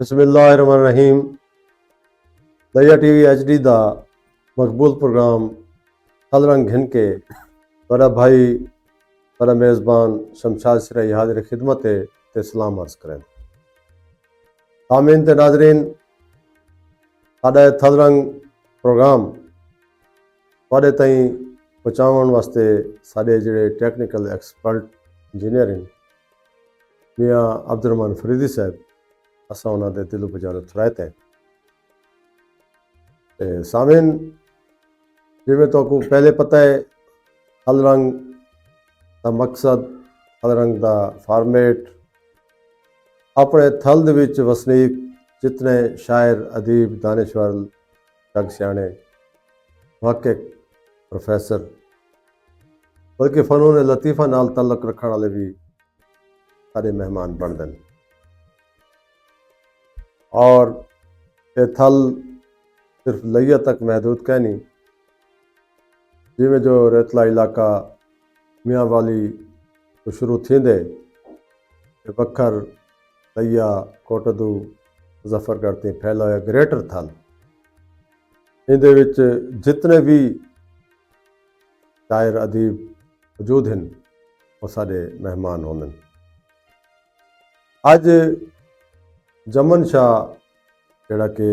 बिस्मिल्लाहिर्रहमानिर्रहीम। दरिया TV HD दा मकबूल प्रोग्राम हल रंग घिन के बड़ा भाई बड़ा मेज़बान शमशाद सिराई हाजिर खिदमत ते सलाम अर्ज़ करें। आमीन ते नाजरीन, साडा थल रंग प्रोग्राम वादे ताईं पहुँचाउण वास्ते साडे जिहड़े टैक्नीकल एक्सपर्ट इंजीनियर मियाँ अब्दुर्रहमान फरीदी साहब, असां उन्हां दे दिलो बजारो थरायत है। सामीन, जिवें तुहानू पहले पता है, हल रंग का मकसद, हल रंग का फॉर्मेट अपने थल दे विच वसनीक जितने शायर, अदीब, दानिशवर, जग सियाणे, मुहक्किक, प्रोफैसर बल्कि फनून लतीफ़ा नाल तल्लुक रखण वाले भी सारे मेहमान बनते हैं। और ये थल सिर्फ लइया तक महदूद कहनी, जिमें जो रेतला इलाका मियाँ वाली तो शुरू थींदे बखर, लइया, कोटदू, मुजफ्फरगढ़ ते फैलाया ग्रेटर थल, इहदे विच जितने भी शायर अदीब मौजूद हैं वो सारे मेहमान होंगे। अज जमन शाह जिहड़ा कि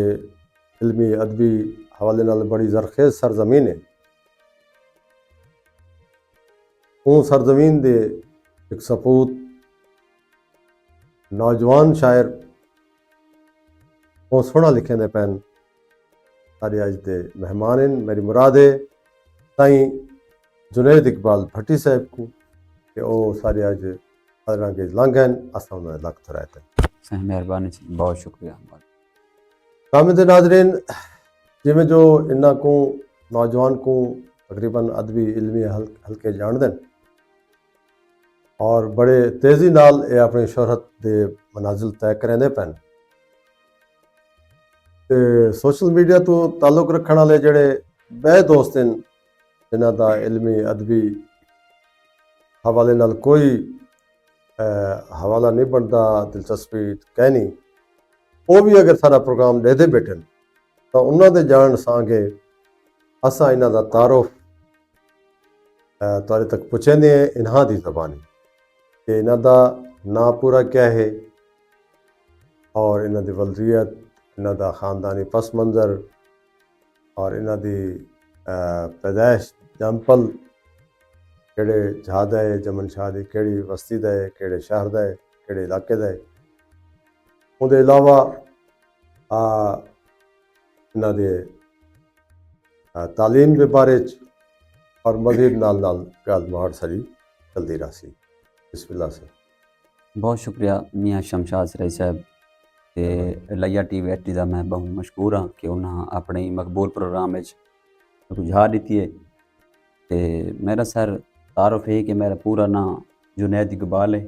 इल्मी अदबी हवाले नाल बड़ी जरखेज़ सरजमीन है, उन सरजमीन दे एक सपूत नौजवान शायर बहुत सोहना लिखेंदे पैन सारे अज दे मेहमान हैं। मेरी मुराद है साईं जुनैद इकबाल भट्टी साहब को कि वो सारे अज हज़रां के लंघन, असां उन्हां दे लख थरायत है। सही मेहरबानी, बहुत शुक्रिया। सामिद नाजरीन, जिमें जो इन्ना को नौजवान को तकरीबन अदबी इल्मी हल्के जान दें और बड़े तेज़ी नाल ये अपनी शोहरत दे मनाजिल तय करेंदे पैन। सोशल मीडिया तो ताल्लुक रखने वाले जिहड़े बे दोस्त हैं जिन्हां दा इल्मी अदबी हवाले नाल कोई हवाला नहीं बनता, दिलचस्पी कहनी, वो भी अगर सारा प्रोग्राम देते बैठन तो उन्हां दे जान सांगे असां इन्हां दा तारुफ तुहाडे तक पहुँचाते हैं इन्हां दी ज़बानी कि इन्हां दा नाम पूरा क्या है और इन्हां दी वल्दियत, इन्हां दा ख़ानदानी पस मंज़र और इन्हां दी पैदाइश जंपल केड़े जहाद है, जमन शाह दी केड़ी बस्ती दा है, केड़े शहर दा है, केड़े इलाके दा है। उहदे अलावा इन्हां दे तालीम के बारे और मज़ीद नाल नाल गल मुहाड़ सारी चलती रही। बिस्मिल्लाह से बहुत शुक्रिया मियाँ शमशाद सिराई साहब ते लइया टीवी HD का मैं बहुत मशहूर हाँ कि उन्हें अपने मकबूल प्रोग्राम में रुझा दी है। तो मेरा सर तारुफ है कि मेरा पूरा नाम जुनैद इकबाल है,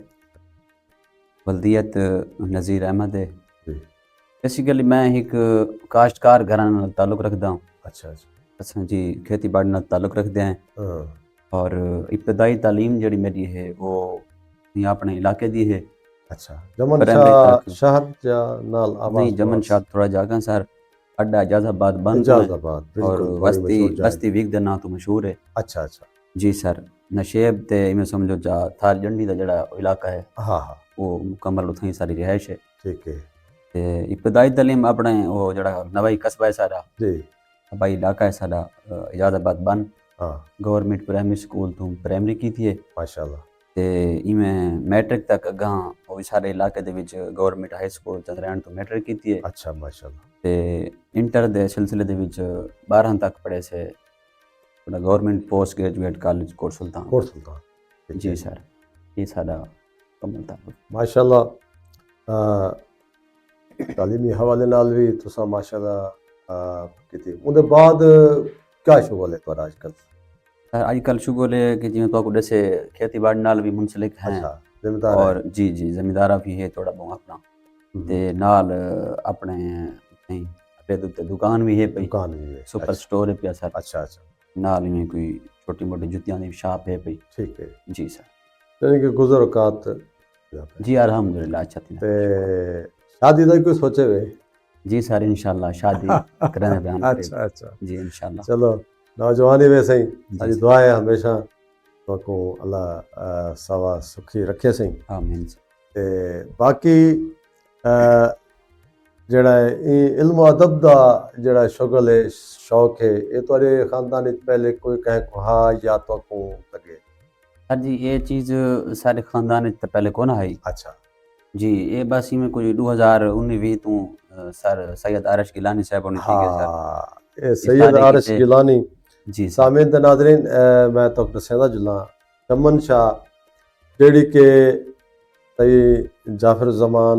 वल्दियत नज़ीर अहमद है। बेसिकली मैं एक काश्तकार घराने नाल ताल्लुक रखता हूँ। अच्छा अच्छा, असां जी खेती बाड़ी नाल ताल्लुक रखते हैं और इब्तदाई तालीम जड़ी मेरी है वो यहाँ अपने इलाके दी है। अच्छा, जमन प्राइमरी शाह तक शहर जा नाल आवाज़ नहीं, जमन शाह थोड़ा जागा सर अड्डा एजाजाबाद बंद है एजाजाबाद और बिल्कुल बड़ी बस्ती मशहूर जाए। बस्ती विक दे नाम तो मशहूर है। अच्छा अच्छा, जी सर, नशेब ते इवें समझो जा थार जंडी का जड़ा इलाका है हाँ हाँ, वो मुकम्मल उथई सारी रिहाइश है। ठीक है ते इब्तदाई तालीम अपने वो जड़ा नवाई कस्बा है सारा जी, भाई इलाका है सारा एजाजाबाद बन हाँ गवर्नमेंट प्राइमरी स्कूल तो प्राइमरी की थी माशाल्लाह। ते इवें मैट्रिक तक अगां वो सारे इलाके दे विच गवर्नमेंट हाई स्कूल चंद्रयान तो मैट्रिक की थी। अच्छा माशाल्लाह। ते इंटर दे सिलसिले दे विच 12 तक पढ़े से government post graduate college Kot Sultan. Kot Sultan, जी सर, ये सारा कमल था माशाल्लाह। तालीमी हवाले नाल भी तुसां माशाल्लाह कीती। उहदे बाद क्या शुगल है तुहाडा अजकल? सर अजकल शुगल है कि जिवें तो दसे खेती बाड़ी नाल भी मुंसलिक हैं। अच्छा, जिम्मेदार है। और जी जी जमींदारा भी है थोड़ा बहुत अपना ते नाल अपने अपने दुकान भी है पई, दुकान भी है, सुपर अच्छा स्टोर है पिया सर। अच्छा अच्छा, नाल में कोई छोटी मोटी जुतियां की शॉप है पई। ठीक है, जी सर, यानी कि गुज़र औकात जी अल्हम्दुलिल्लाह अच्छा थी। ते शादी का कोई सोचे वे? जी सर, इंशाल्लाह शादी करने बयान करें। अच्छा जी इंशाल्लाह। चलो नौजवानी में सही जी सारी सर। दुआ है हमेशा तो अल्लाह सवा सुखी रखे सही आमीन सर। ते बाकी ਜਿਹੜਾ ਇਹ ਇਲਮ ਅਦਬ ਦਾ ਜਿਹੜਾ ਸ਼ੁਗਲ ਹੈ ਸ਼ੌਕ ਹੈ ਇਹ ਤੁਹਾਡੇ ਖਾਨਦਾਨ ਵਿੱਚ ਪਹਿਲੇ ਕੋਈ ਕਹੇ ਕਹਾ ਜਾਂ ਤੁਹਾਨੂੰ ਲੱਗੇ? सर जी ये चीज़ सारे खानदान तो पहले कौन आई। अच्छा जी ये बस ही में कोई 2019-20 तू सर सैयद आरिश गिलानी साहब होनी थी सर। हाँ ये ये सैयद सारे आरिश किते गिलानी जी सर। सामीन ते नाज़रीन मैं तो दस्सेंदा जुल्ला चमन शाह ਜਿਹੜੀ ਕਿ सई जाफर ज़मान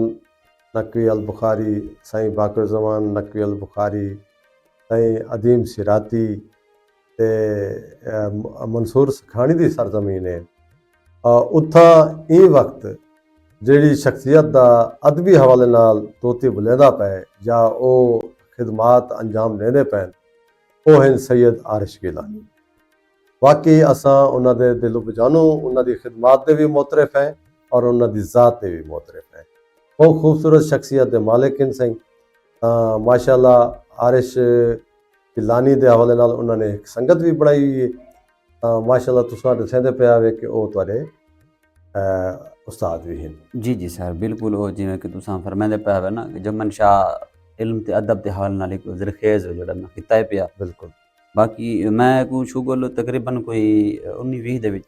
नकवी अल बुखारी साईं बाकर ज़मान नकवी अल बुखारी साईं अदीम सिराती ते मंसूर सखानी दी सरजमीन है उत्थां ई वक्त ਜਿਹੜੀ ਸ਼ਖਸੀਅਤ ਦਾ ਅਦਬੀ ਹਵਾਲੇ ਨਾਲ ਤੋਤੀ ਬੁਲੇਂਦਾ ਪਏ ਜਾਂ ਉਹ ਖਿਦਮਾਤ ਅੰਜਾਮ ਦੇਂਦੇ ਪੈਣ ਉਹ ਹਨ ਸੈयद ਆਰਿਸ਼ ਗਿਲਾਨੀ। ਵਾਕਈ ਅਸਾਂ ਉਹਨਾਂ ਦੇ ਦਿਲੋਂ ਬਜਾਨੋਂ ਉਹਨਾਂ ਦੀ ਖਿਦਮਾਤ ਦੇ ਵੀ ਮੁਤਰਫ ਹੈ ਔਰ ਉਹਨਾਂ ਦੀ ਜ਼ਾਤ ਦੇ ਵੀ ਮੁਤਰਫ ਹੈ। ਬਹੁਤ ਖੂਬਸੂਰਤ ਸ਼ਖਸੀਅਤ ਦੇ ਮਾਲਿਕ ਹਨ ਸਹੀ ਤਾਂ ਮਾਸ਼ਾਅੱਲਾ ਆਰਿਸ਼ ਗਿਲਾਨੀ ਦੇ ਹਵਾਲੇ ਨਾਲ ਉਹਨਾਂ ਨੇ ਇੱਕ ਸੰਗਤ ਵੀ ਬਣਾਈ ਹੋਈ ਹੈ ਤਾਂ ਮਾਸ਼ਾਅੱਲਾ ਤੁਸੀਂ ਦੱਸਦੇ ਪਿਆ ਵੇ ਕਿ ਉਹ ਤੁਹਾਡੇ ਉਸਤਾਦ भी हैं। जी जी सर बिल्कुल वो जिवें कि तुसां फरमांदे पिया वे ना कि जमन शाह इल्म ते अदब ते हवाले नाल एक ज़रखेज़ जेड़ा मैं कीता है पिया। बिल्कुल बाकी मैं को शुगल तकरीबन कोई 19-20 दे विच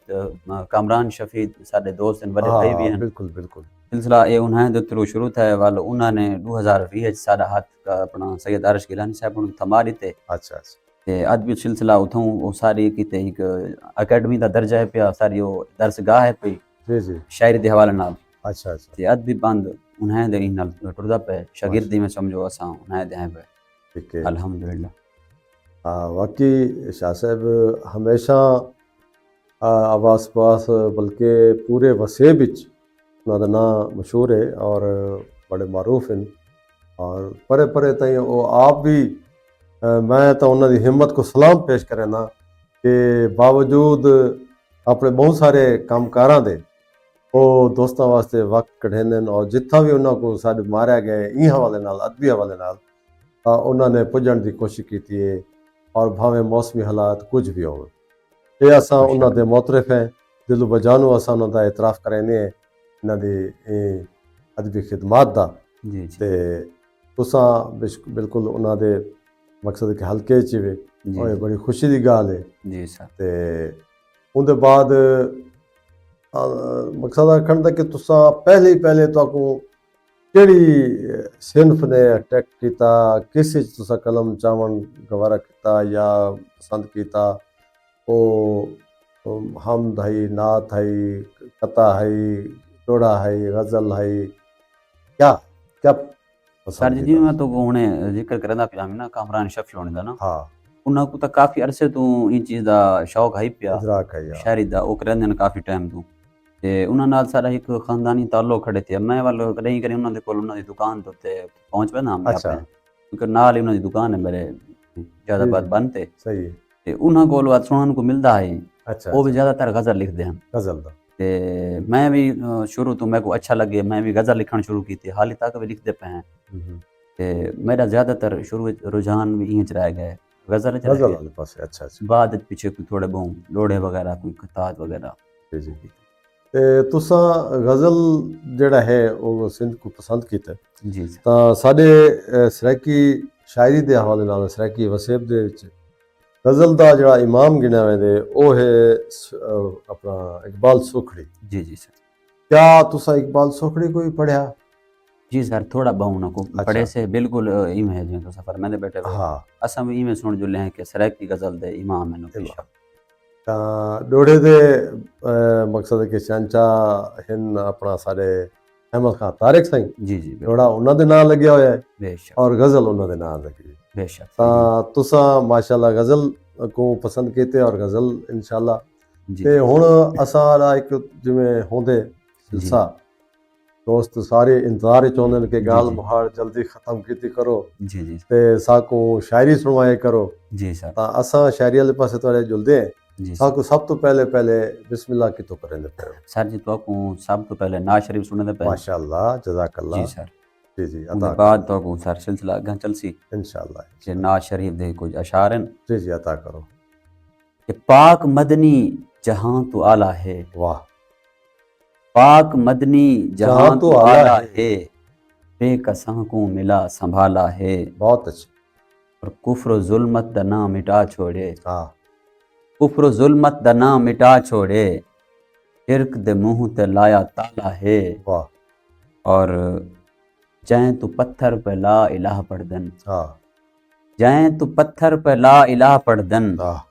कामरान शफी साडे दोस्त हैं बड़े भाई भी हाँ हैं। बिल्कुल बिल्कुल सिलसिला ये उन्हें दे थ्रू शुरू था वाल उन्होंने 2020 च साडा हाथ का अपना सैयद आरिश गिलानी साहब उन्हें थमा दिते अच्छा अच्छा ते अदबी सिलसिला उथों वो सारी किते एक अकेडमी दा दर्जा है पिया सारी वो दरसगाह है पई जी जी शायरी दे हवाले नाल अच्छा अच्छा ते अदबी बंद उन्हें दे नाल टुरदा पे शागिर्दी में समझो असां उन्हें दे पे ठीक है अल्हम्दुलिल्लाह। हाँ वाकई शाह साहब हमेशा आवास पास बल्कि पूरे वसे बिच उन्हों का नाम मशहूर है और बड़े मारूफ हैं और परे परे ताईं वो आप भी मैं तो उन्होंने हिम्मत को सलाम पेश करना कि बावजूद अपने बहुत सारे कामकारां दे वो दोस्तों वास्ते वक्त कढ़ेंदे और जिथा भी उन्होंने को साढ़े मारिया गया ई हवाले नाल अदबी हवाले नाल उन्होंने पुजण की कोशिश की है और भावें मौसमी हालात कुछ भी हो ये असां उन्हों के मोतरफ हैं दिलो बजानो असां उन्हों का एतराफ़ कराने इन्हों की अदबी खिदमात का जी जी ते तुसां बिल्कुल उन्हों के मकसद के हल्के च वे जी और ये बड़ी खुशी की गाल है जी सर ते उनके बाद मकसद रखण दा कि तुसां पहले ही पहले तो केड़ी सिनफ ने अटैक किया किस तुसा कलम चावन गवारा किया या पसंद किया वो हमद है नात है कता है जोड़ा है गज़ल है क्या क्या सर पसंद जी कीता? मैं तो हुणे जिक्र करदा पिया ना कामरान शफी होने दा ना हाँ उन्हां को तो काफ़ी अरसे तो इन चीज़ दा शौक है पिया इदराक है यार शायरी दा वो करंदे ने काफ़ी टाइम तो ते उन्हां नाल सारा एक खानदानी ताल्लुक खड़े थे मैं वाल कहीं कहीं उन्हां दे कोल उन्हां दी दुकान तो ते पहुंच पैंदा मैं अच्छा। अपने क्योंकि नाल ही उन्हां दी दुकान है मेरे ज़्यादा जी, बात जी। बंद ते सही है ते उन्हां कोल बात सुनने को मिलदा है अच्छा वो भी ज़्यादातर गज़ल लिखते हैं गज़ल दा ते मैं भी शुरू तो मेरे को अच्छा लगे मैं भी गज़ल लिखना शुरू की थी हाल तक भी लिखते पे हैं ते मेरा ज़्यादातर शुरू रुझान भी इं च रह गया गज़ल च रह गज़ल गया वाले पासे अच्छा अच्छा बाद विच पीछे कोई थोड़े बहुत लोड़े वगैरह कोई खतात वगैरह जी जी ते तुसां गज़ल ਜਿਹੜਾ है वो सिंध को पसंद कीता जी सर ਤਾਂ ਸਾਡੇ ਸਰਾਇਕੀ ਸ਼ਾਇਰੀ ਦੇ ਹਵਾਲੇ ਨਾਲ ਸਰਾਇਕੀ ਵਸੇਬ ਦੇ ਵਿੱਚ ਗਜ਼ਲ ਦਾ ਜਿਹੜਾ ਇਮਾਮ ਗਿਣਿਆ ਵੇਂਦੇ ਉਹ ਹੈ ਆਪਣਾ ਇਕਬਾਲ ਸੁਖੜੀ। जी जी सर क्या तुसां इकबाल सुखड़ी कोई पढ़िया? जी सर थोड़ा बहुत ना को अच्छा। पढ़े से बिल्कुल इम है जो तो सफर मैंने बैठे हुए हाँ असां भी इमें सुन जुले हैं कि सराइक की गज़ल दे इमाम है नो पेशा ਤਾਂ ਡੋੜੇ ਦੇ ਮਕਸਦ ਕਿ ਚਾਂਚਾ ਹਨ ਆਪਣਾ ਸਾਡੇ ਅਹਿਮਦ ਖਾਨ ਤਾਰਿਕ ਸਿੰਘ जी जी ਡੋੜਾ ਉਹਨਾਂ ਦੇ ਨਾਂ ਲੱਗਿਆ ਹੋਇਆ ਹੈ बेशक ਔਰ ਗਜ਼ਲ ਉਹਨਾਂ ਦੇ ਨਾਂ ਲੱਗੀ ਹੈ। बेशक ਤਾਂ ਤੁਸਾਂ ਮਾਸ਼ਾਅੱਲਾ ਗਜ਼ਲ को पसंद कीते और गज़ल इंशाअल्लाह जी ਤੇ ਹੁਣ ਅਸਾਂ ਦਾ ਇੱਕ ਜਿਵੇਂ ਹੁੰਦੇ ਸਿਲਸਾ ਦੋਸਤ ਸਾਰੇ ਇੰਤਜ਼ਾਰ ਵਿੱਚ ਹੁੰਦੇ ਨੇ ਕਿ ਜੀ, ਗਾਲ ਜੀ। ਮੁਹਾਰ ਜਲਦੀ ਖਤਮ ਕੀਤੀ ਕਰੋ जी जी ਤੇ ਸਾਕੂ ਸ਼ਾਇਰੀ ਸੁਣਵਾਏ ਕਰੋ जी सर ਤਾਂ ਅਸਾਂ ਸ਼ਾਇਰੀ ਵਾਲੇ ਪਾਸੇ ਤੁਹਾਡੇ ਜੁਲਦੇ ਹਾਂ जी सर ਸਾਕੂ ਸਭ ਤੋਂ ਪਹਿਲੇ ਬਿਸਮਿਲ੍ਲਾ ਕੀ ਤੋਂ ਕरेंगे सर जी तो आपको सब तो पहले नाज शरीफ सुनने दे पहले माशाअल्लाह जज़ाकल्लाह जी सर जी जी उनके अता बाद तो को सर सिलसिला अॻियां चलसी इंशाल्लाह जे नाज शरीफ दे कुछ अशार हैं जी जी अता करो कि पाक मदनी जहां तू आला है, वाह पाक मदनी जहां जहाँ तू तो आला आला है है, बेकसां को मिला संभाला है, बहुत अच्छा और कुफ्र जुल्मत दा नाम मिटा छोड़े, हाँ कुफ्र जुल्मत दा नाम मिटा छोड़े, शिरक दे मुंह ते लाया ताला है, वाह और जैं तू पत्थर पे ला इलाह पढ़दन, हाँ जैं तू पत्थर पे ला इलाह पढ़दन, हाँ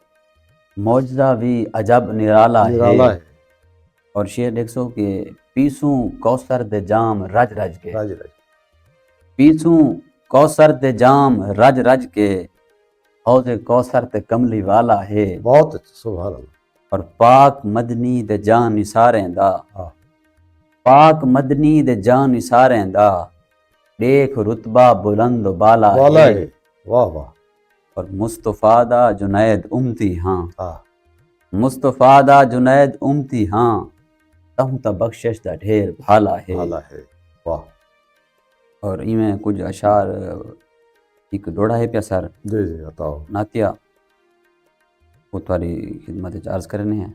मौजदा भी अजब निराला है, निराला है और शेर देख सो के पीसूं कौसर दे जाम रज रज के, राज राज पीसूं कौसर दे जाम रज रज के, हौज़े कौसर ते कमली वाला है, बहुत अच्छा सुभान अल्लाह और पाक मदनी दे जान निसारें दा, हाँ पाक मदनी दे जान निसारें दा, देख रुतबा बुलंद बाला वाला है, है वाह वाह और मुस्तफ़ा दा जुनैद उम्ती हाँ, हाँ मुस्तफ़ा दा जुनैद उम्ती हाँ, तहूं ता बख्शिश दा ढेर भाला है, भाला है वाह और इमें कुछ अशार एक डोड़ा है प्या सर जी जी बताओ नातिया वो तुम्हारी खिदमत च अर्ज करने हैं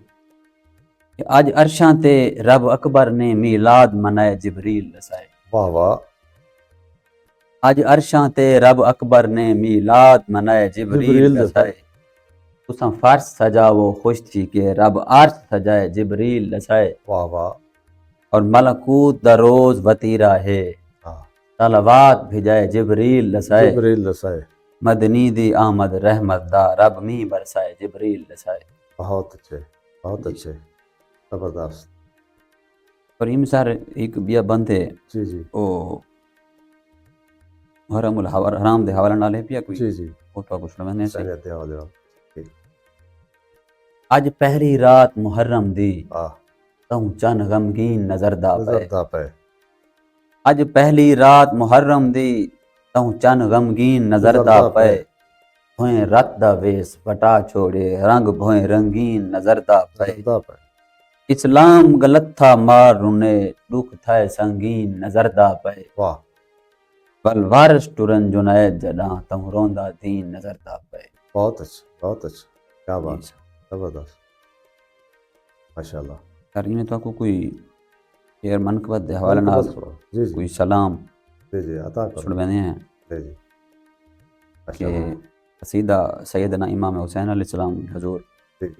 कि आज अरशां ते रब अकबर ने मीलाद मनाए जिबरील दसाए, वाह वाह आज अरशां ते रब अकबर ने मीलाद मनाए जिबरील जिब्रील दसाए, तुसां फर्श सजावो खुश थी के रब अर्श सजाए जिबरील दसाए, वाह वाह और मलकूत दा रोज वतीरा है, हाँ तलवात भिजाए जिबरील दसाए, जिब्रील दसाए मदनी दी आमद रहमत दा रब मी बरसाए जिबरील दसाए। बहुत अच्छे जबरदस्त और इम सर एक बिया बंद है जी जी ओ हरमुल हराम दे हवाला नाले पिया कोई जी जी वो तो कुछ मैंने से सही अध्याय वाले ठीक आज पहली रात मुहर्रम दी हाँ तहूं चन गमगीन नजर दा पे, नजर दा पे आज पहली रात मुहर्रम दी तहूं चन गमगीन नजर दा पे, भोए रत दा वेस वटा छोड़े रंग भोए रंगीन नजर दा पे, नजर दा पे इस्लाम गलत था मार रुने दुख थाए संगीन नजर दा पे, वाह बल वारिस टुरन जुनैद जडा तहूं रोंदा दीन नजर दा पे। बहुत अच्छा क्या जी बात सर। जबरदस्त माशाल्लाह सर इन्हें तो आपको कोई शेर मनकबत दे हवाले नाल जी जी कोई सलाम जी जी अता करो सुन बने हैं जी जी कि माशाल्लाह कसीदा सैयदना इमाम हुसैन अलैहिस्सलाम हजूर जी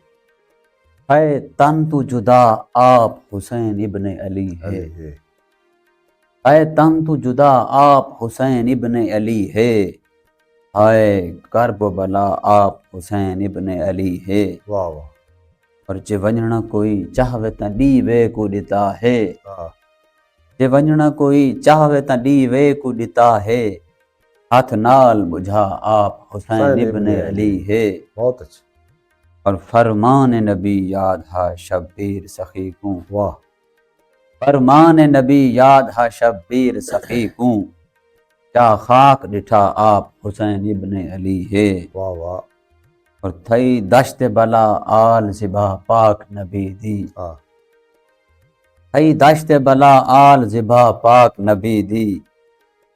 है तन तू जुदा आप हुसैन इब्ने अली है, अली है है तन तू जुदा आप हुसैन इब्ने अली है, हाय करब बला आप हुसैन इब्ने अली है, वाह वाह और जे वञण कोई चाहवे त ॾीवे को ॾिता है, हाँ जे वञण कोई चाहवे त ॾीवे को ॾिता है, हाथ नाल बुझा आप हुसैन इब्ने अली है, बहुत अच्छा और फरमान नबी याद हा शब्बीर सखी को, वाह फरमान नबी याद हा शब्बीर सखी को, क्या खाक डिठा आप हुसैन इब्ने अली है, वाह वाह और थई दश्त बला आल जिबा पाक नबी दी, हाँ थई दश्त बला आल जिबा पाक नबी दी,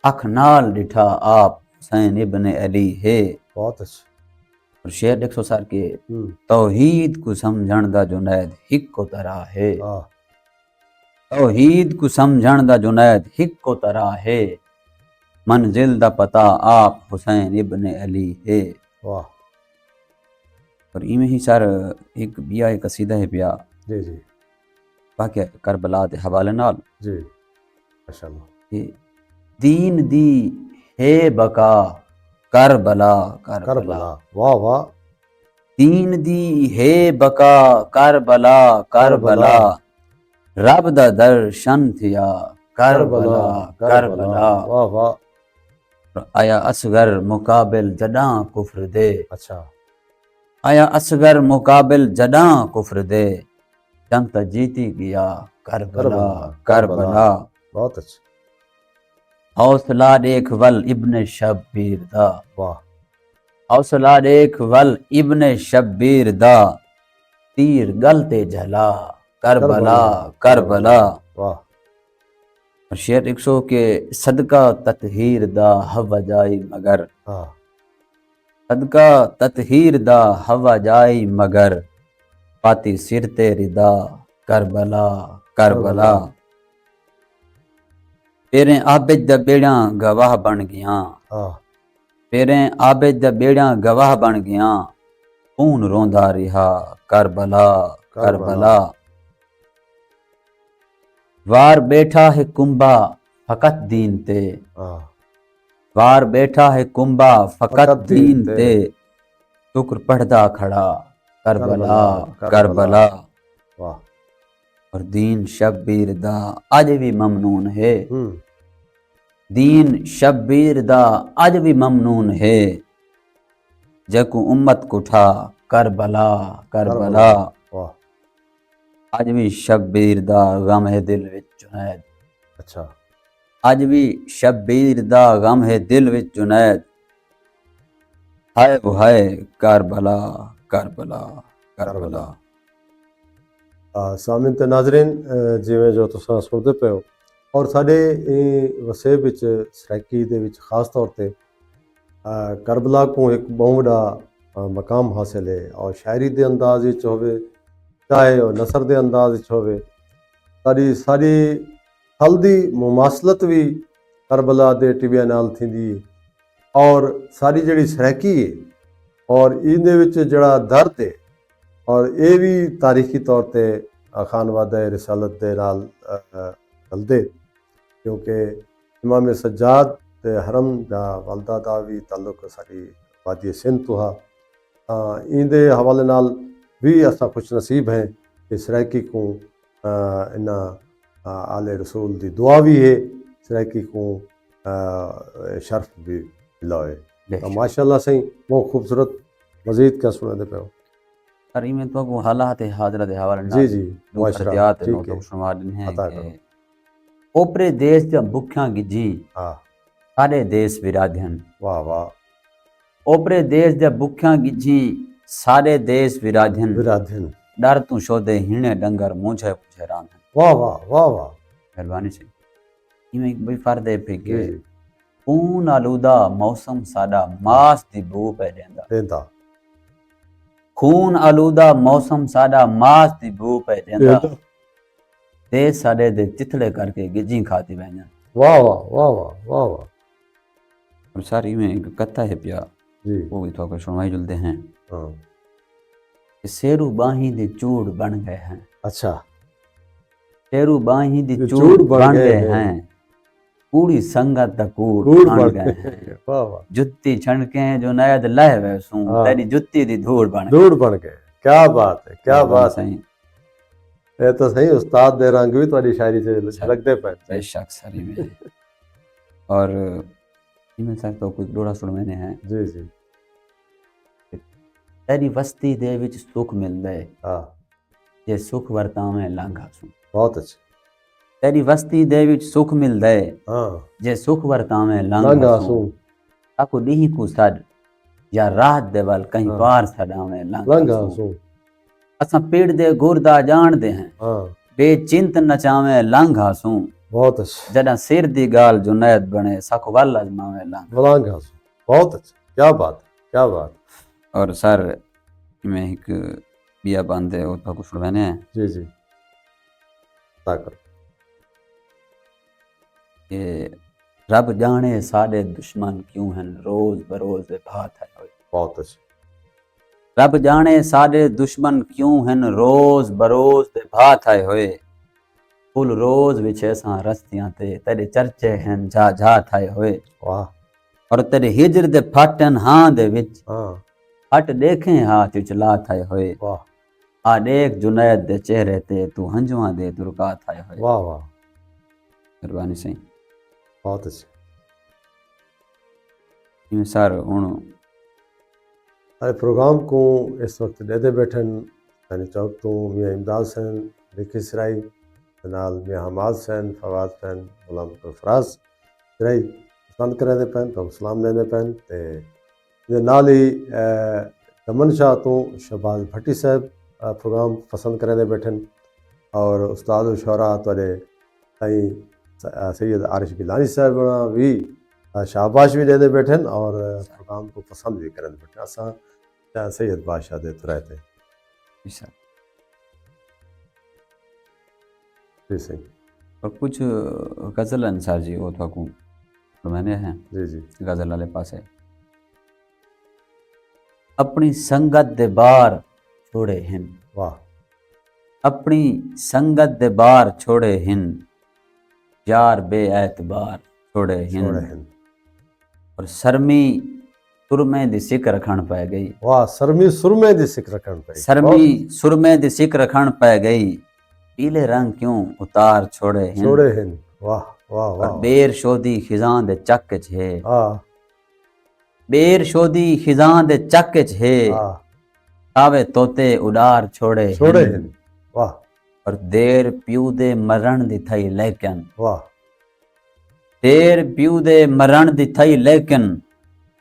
अख नाल डिठा आप हुसैन इब्ने अली है, बहुत अच्छा और शेर देखो सर के तौहीद को समझण दा जुनैद हिक्को तरह है, हाँ तौहीद को समझण दा जुनैद हिक्को तरह है, मंजिल दा पता आप हुसैन इब्ने अली है, वाह और इमें ही सर एक बिया एक कसीदा है पिया जी जी वाक़या करबला दे हवाले नाल जी माशाल्लाह कि दीन दी है बका करबला करबला, करबला वाह वाह दीन दी है बका करबला करबला, रब दा दर्शन थिया करबला करबला, वाह वाह आया असगर मुकाबिल जडा कुफ्र दे, अच्छा आया असगर मुकाबिल जडा कुफ्र दे, जंग जीती गया करबला करबला, बहुत अच्छा हौसला देख वल इब्ने शब्बीर दा, वाह हौसला देख वल इब्ने शब्बीर दा, तीर गलते झला करबला करबला, वाह और शेर 100 के सदका ततहीर दा हवा जाई मगर, हाँ सदका ततहीर दा हवा जाई मगर, पाती सिर ते रिदा करबला करबला। तेरे आबिद दा बेड़ा गवाह बन गया, हाँ तेरे आबिद दा बेड़ा गवाह बन गया, खून रोंदा रिहा करबला करबला। वार बैठा है कुंबा फकत दीन ते, हाँ वार बैठा है कुंबा फकत फकत दीन दीन ते, ते, शुक्र पढ़दा खड़ा करबला करबला करबला। वाह। और दीन शब्बीर दा अज भी ममनून है, हम्म दीन शब्बीर दा अज भी ममनून है, जकू उम्मत कुठा करबला करबला। वाह। अज भी शब्बीर दा गम है दिल विच जुनैद, अच्छा अज भी शब्बीर दा गम है दिल विच जुनैद, हाय वो हाय करबला करबला करबला। सामिन ते नाज़रीन, जिवें जो तुसां सुनदे पे हो और साडे वसे विच सराइकी दे विच खास तौर ते करबला को एक बहुत वड्डा मकाम हासिल है और शायरी दे अंदाज़ विच होवे चाहे वो नसर दे अंदाज़ विच होवे, सारी सारी हल दी मुमासलत भी करबला दे टिबिया नाल थींदी और सारी जिहड़ी सराइकी है और इहदे विच जिहड़ा दर्द है और ये भी तारीखी तौर पे खानवादा रिसालत दे नाल चलदे, क्योंकि इमाम सज्जाद ते हरम दा वालदा दा भी ताल्लुक साडी वादी सिंध तो हा। इंदे हवाले नाल भी असां खुश नसीब हैं कि सराइकी को इन्ना आले रसूल दी दुआ भी है, सराइकी को शर्फ भी मिला है। तो माशाअल्लाह सही बहुत खूबसूरत मजीद क्या सुना दे पे हो। सर में तो को हालात हाजरा दे हवाले जी जी दो मुआशरा फर्जियात ठीक नो है तो शुमार दिन है अता कि करो। ओपरे देश दा भुखियां गिजी हाँ सारे देश विराधन, वाह वाह ओपरे देश दा भुखियां गिजी सारे देश विराधन, विराधन डर तू शोदे हिणे डंगर मुझे पुछे रांधन। वाह वाह वाह वाह मेहरबानी से इमें एक बड़ी फर्द है पे जी के जी खून आलूदा मौसम साडा मास दी बू पे देंदा, देंदा खून आलूदा मौसम साडा मास दी बू पे देंदा, देंदा देश साडे दे चिथड़े करके गिजी खाती वैंजन। वाह वाह वाह वाह वाह वाह और सारी में एक कथा है पिया जी वो भी थोड़ा सुनवाई जुलते हैं हाँ कि शेरू बाही दे चूड़ बन गए हैं, अच्छा शेरू बाही दी जो चूड़ बन गए हैं, पूरी संगत दा कूड़ कूड़ बन बन गए गए हैं, वाह वाह जुत्ती छणके जो नयद लह वैसू हाँ। तेरी जुत्ती दी धूड़ बन गए। दूर बन गए, क्या बात है क्या मेहरबानी बात है। सही ये तो सही उस्ताद दे रंग भी तुम्हारी शायरी से झलकते पे बेशक सारी में है। और इनमें से तो कुछ डोड़ा सुन मैंने है जी जी तेरी वस्ती दे विच सुख मिलदा है हाँ जे सुख वरतावें लांघा सू, बहुत अच्छा तेरी वस्ती दे विच सुख मिलदा है हाँ जे सुख वरतावें लांघा लांघा सूं सू, ताको ॾींहं को सॾ या रात दे वल कहीं हाँ। पार छॾावें लांघा लांघा सू। सूं असां पीड़ दे घुरदा जाणदे हैं हाँ बेचिंत नचावें लांघा सू, बहुत अच्छा जॾां सिर दी ॻाल्हि जुनैद बणे सख वल अजमावें लांघा। लांघा सूं बहुत अच्छा क्या बात है क्या बात। और सर में एक बिया बांधे और तो कुछ मैंने जी जी ताकर कि रब जाने साडे दुश्मन क्यों हैं रोज बरोज दे भात है होए, बहुत अच्छा रब जाने साडे दुश्मन क्यों हैं रोज बरोज दे भात है होए, फुल रोज विछे सा रस्तियां ते तेरे चर्चे हैं जा जा थाए होए, वाह और तेरे हिजर दे फाटन हां दे विच हाँ हट देखें हाथ चला थाए होए, वाह आ देख जुनैद दे चेहरे ते तू हंजुआ दे दुर्गा थाए होए। वाह वाह मेहरबानी सही बहुत अच्छा। इमें सर हुण अरे प्रोग्राम को इस वक्त डेदे बैठन यानी चौक तो मियाँ इमदाद सैन लिखी सराई नाल मियाँ हमाद सैन फवाद सैन गुलाम फराज सराई पसंद करें दे पैन तो सलाम लेने पैन ते नाल ही दमन शाह तो शहबाज भट्टी साहब प्रोग्राम पसंद करें दे बैठन और उस्ताद शौरा तुहाडे ताईं सैयद आरिश गिलानी साहब भी शाबाश भी देते बैठे और प्रोग्राम को पसंद भी करते बैठे। असां सैयद बादशाह दे तुराए थे जी सर। जी सिंह और कुछ गज़ल अंसार जी वो तो मैंने हैं जी जी गज़ल वाले पास है। अपनी संगत दे बार छोड़े हिन, वाह अपनी संगत दे बार छोड़े हिन, यार बे एतबार छोड़े हिन, छोड़े हिन और शर्मी सुरमे दी सिक रखण पै गई, वाह सरमी सुरमे दी सिक रखण पई शर्मी सुरमे दी सिक रखण पै गई, पीले रंग क्यों उतार छोड़े हिन, छोड़े हिन वाह वाह और वाह बेर शोदी खिजां दे चक च है, हाँ बेर शोदी खिजां दे चक च है, हाँ आवे तोते उडार छोड़े छोड़े हिन, हिन वाह और देर प्यू दे मरण दी थई लेकिन, वाह देर प्यू दे मरण दी थई लेकिन,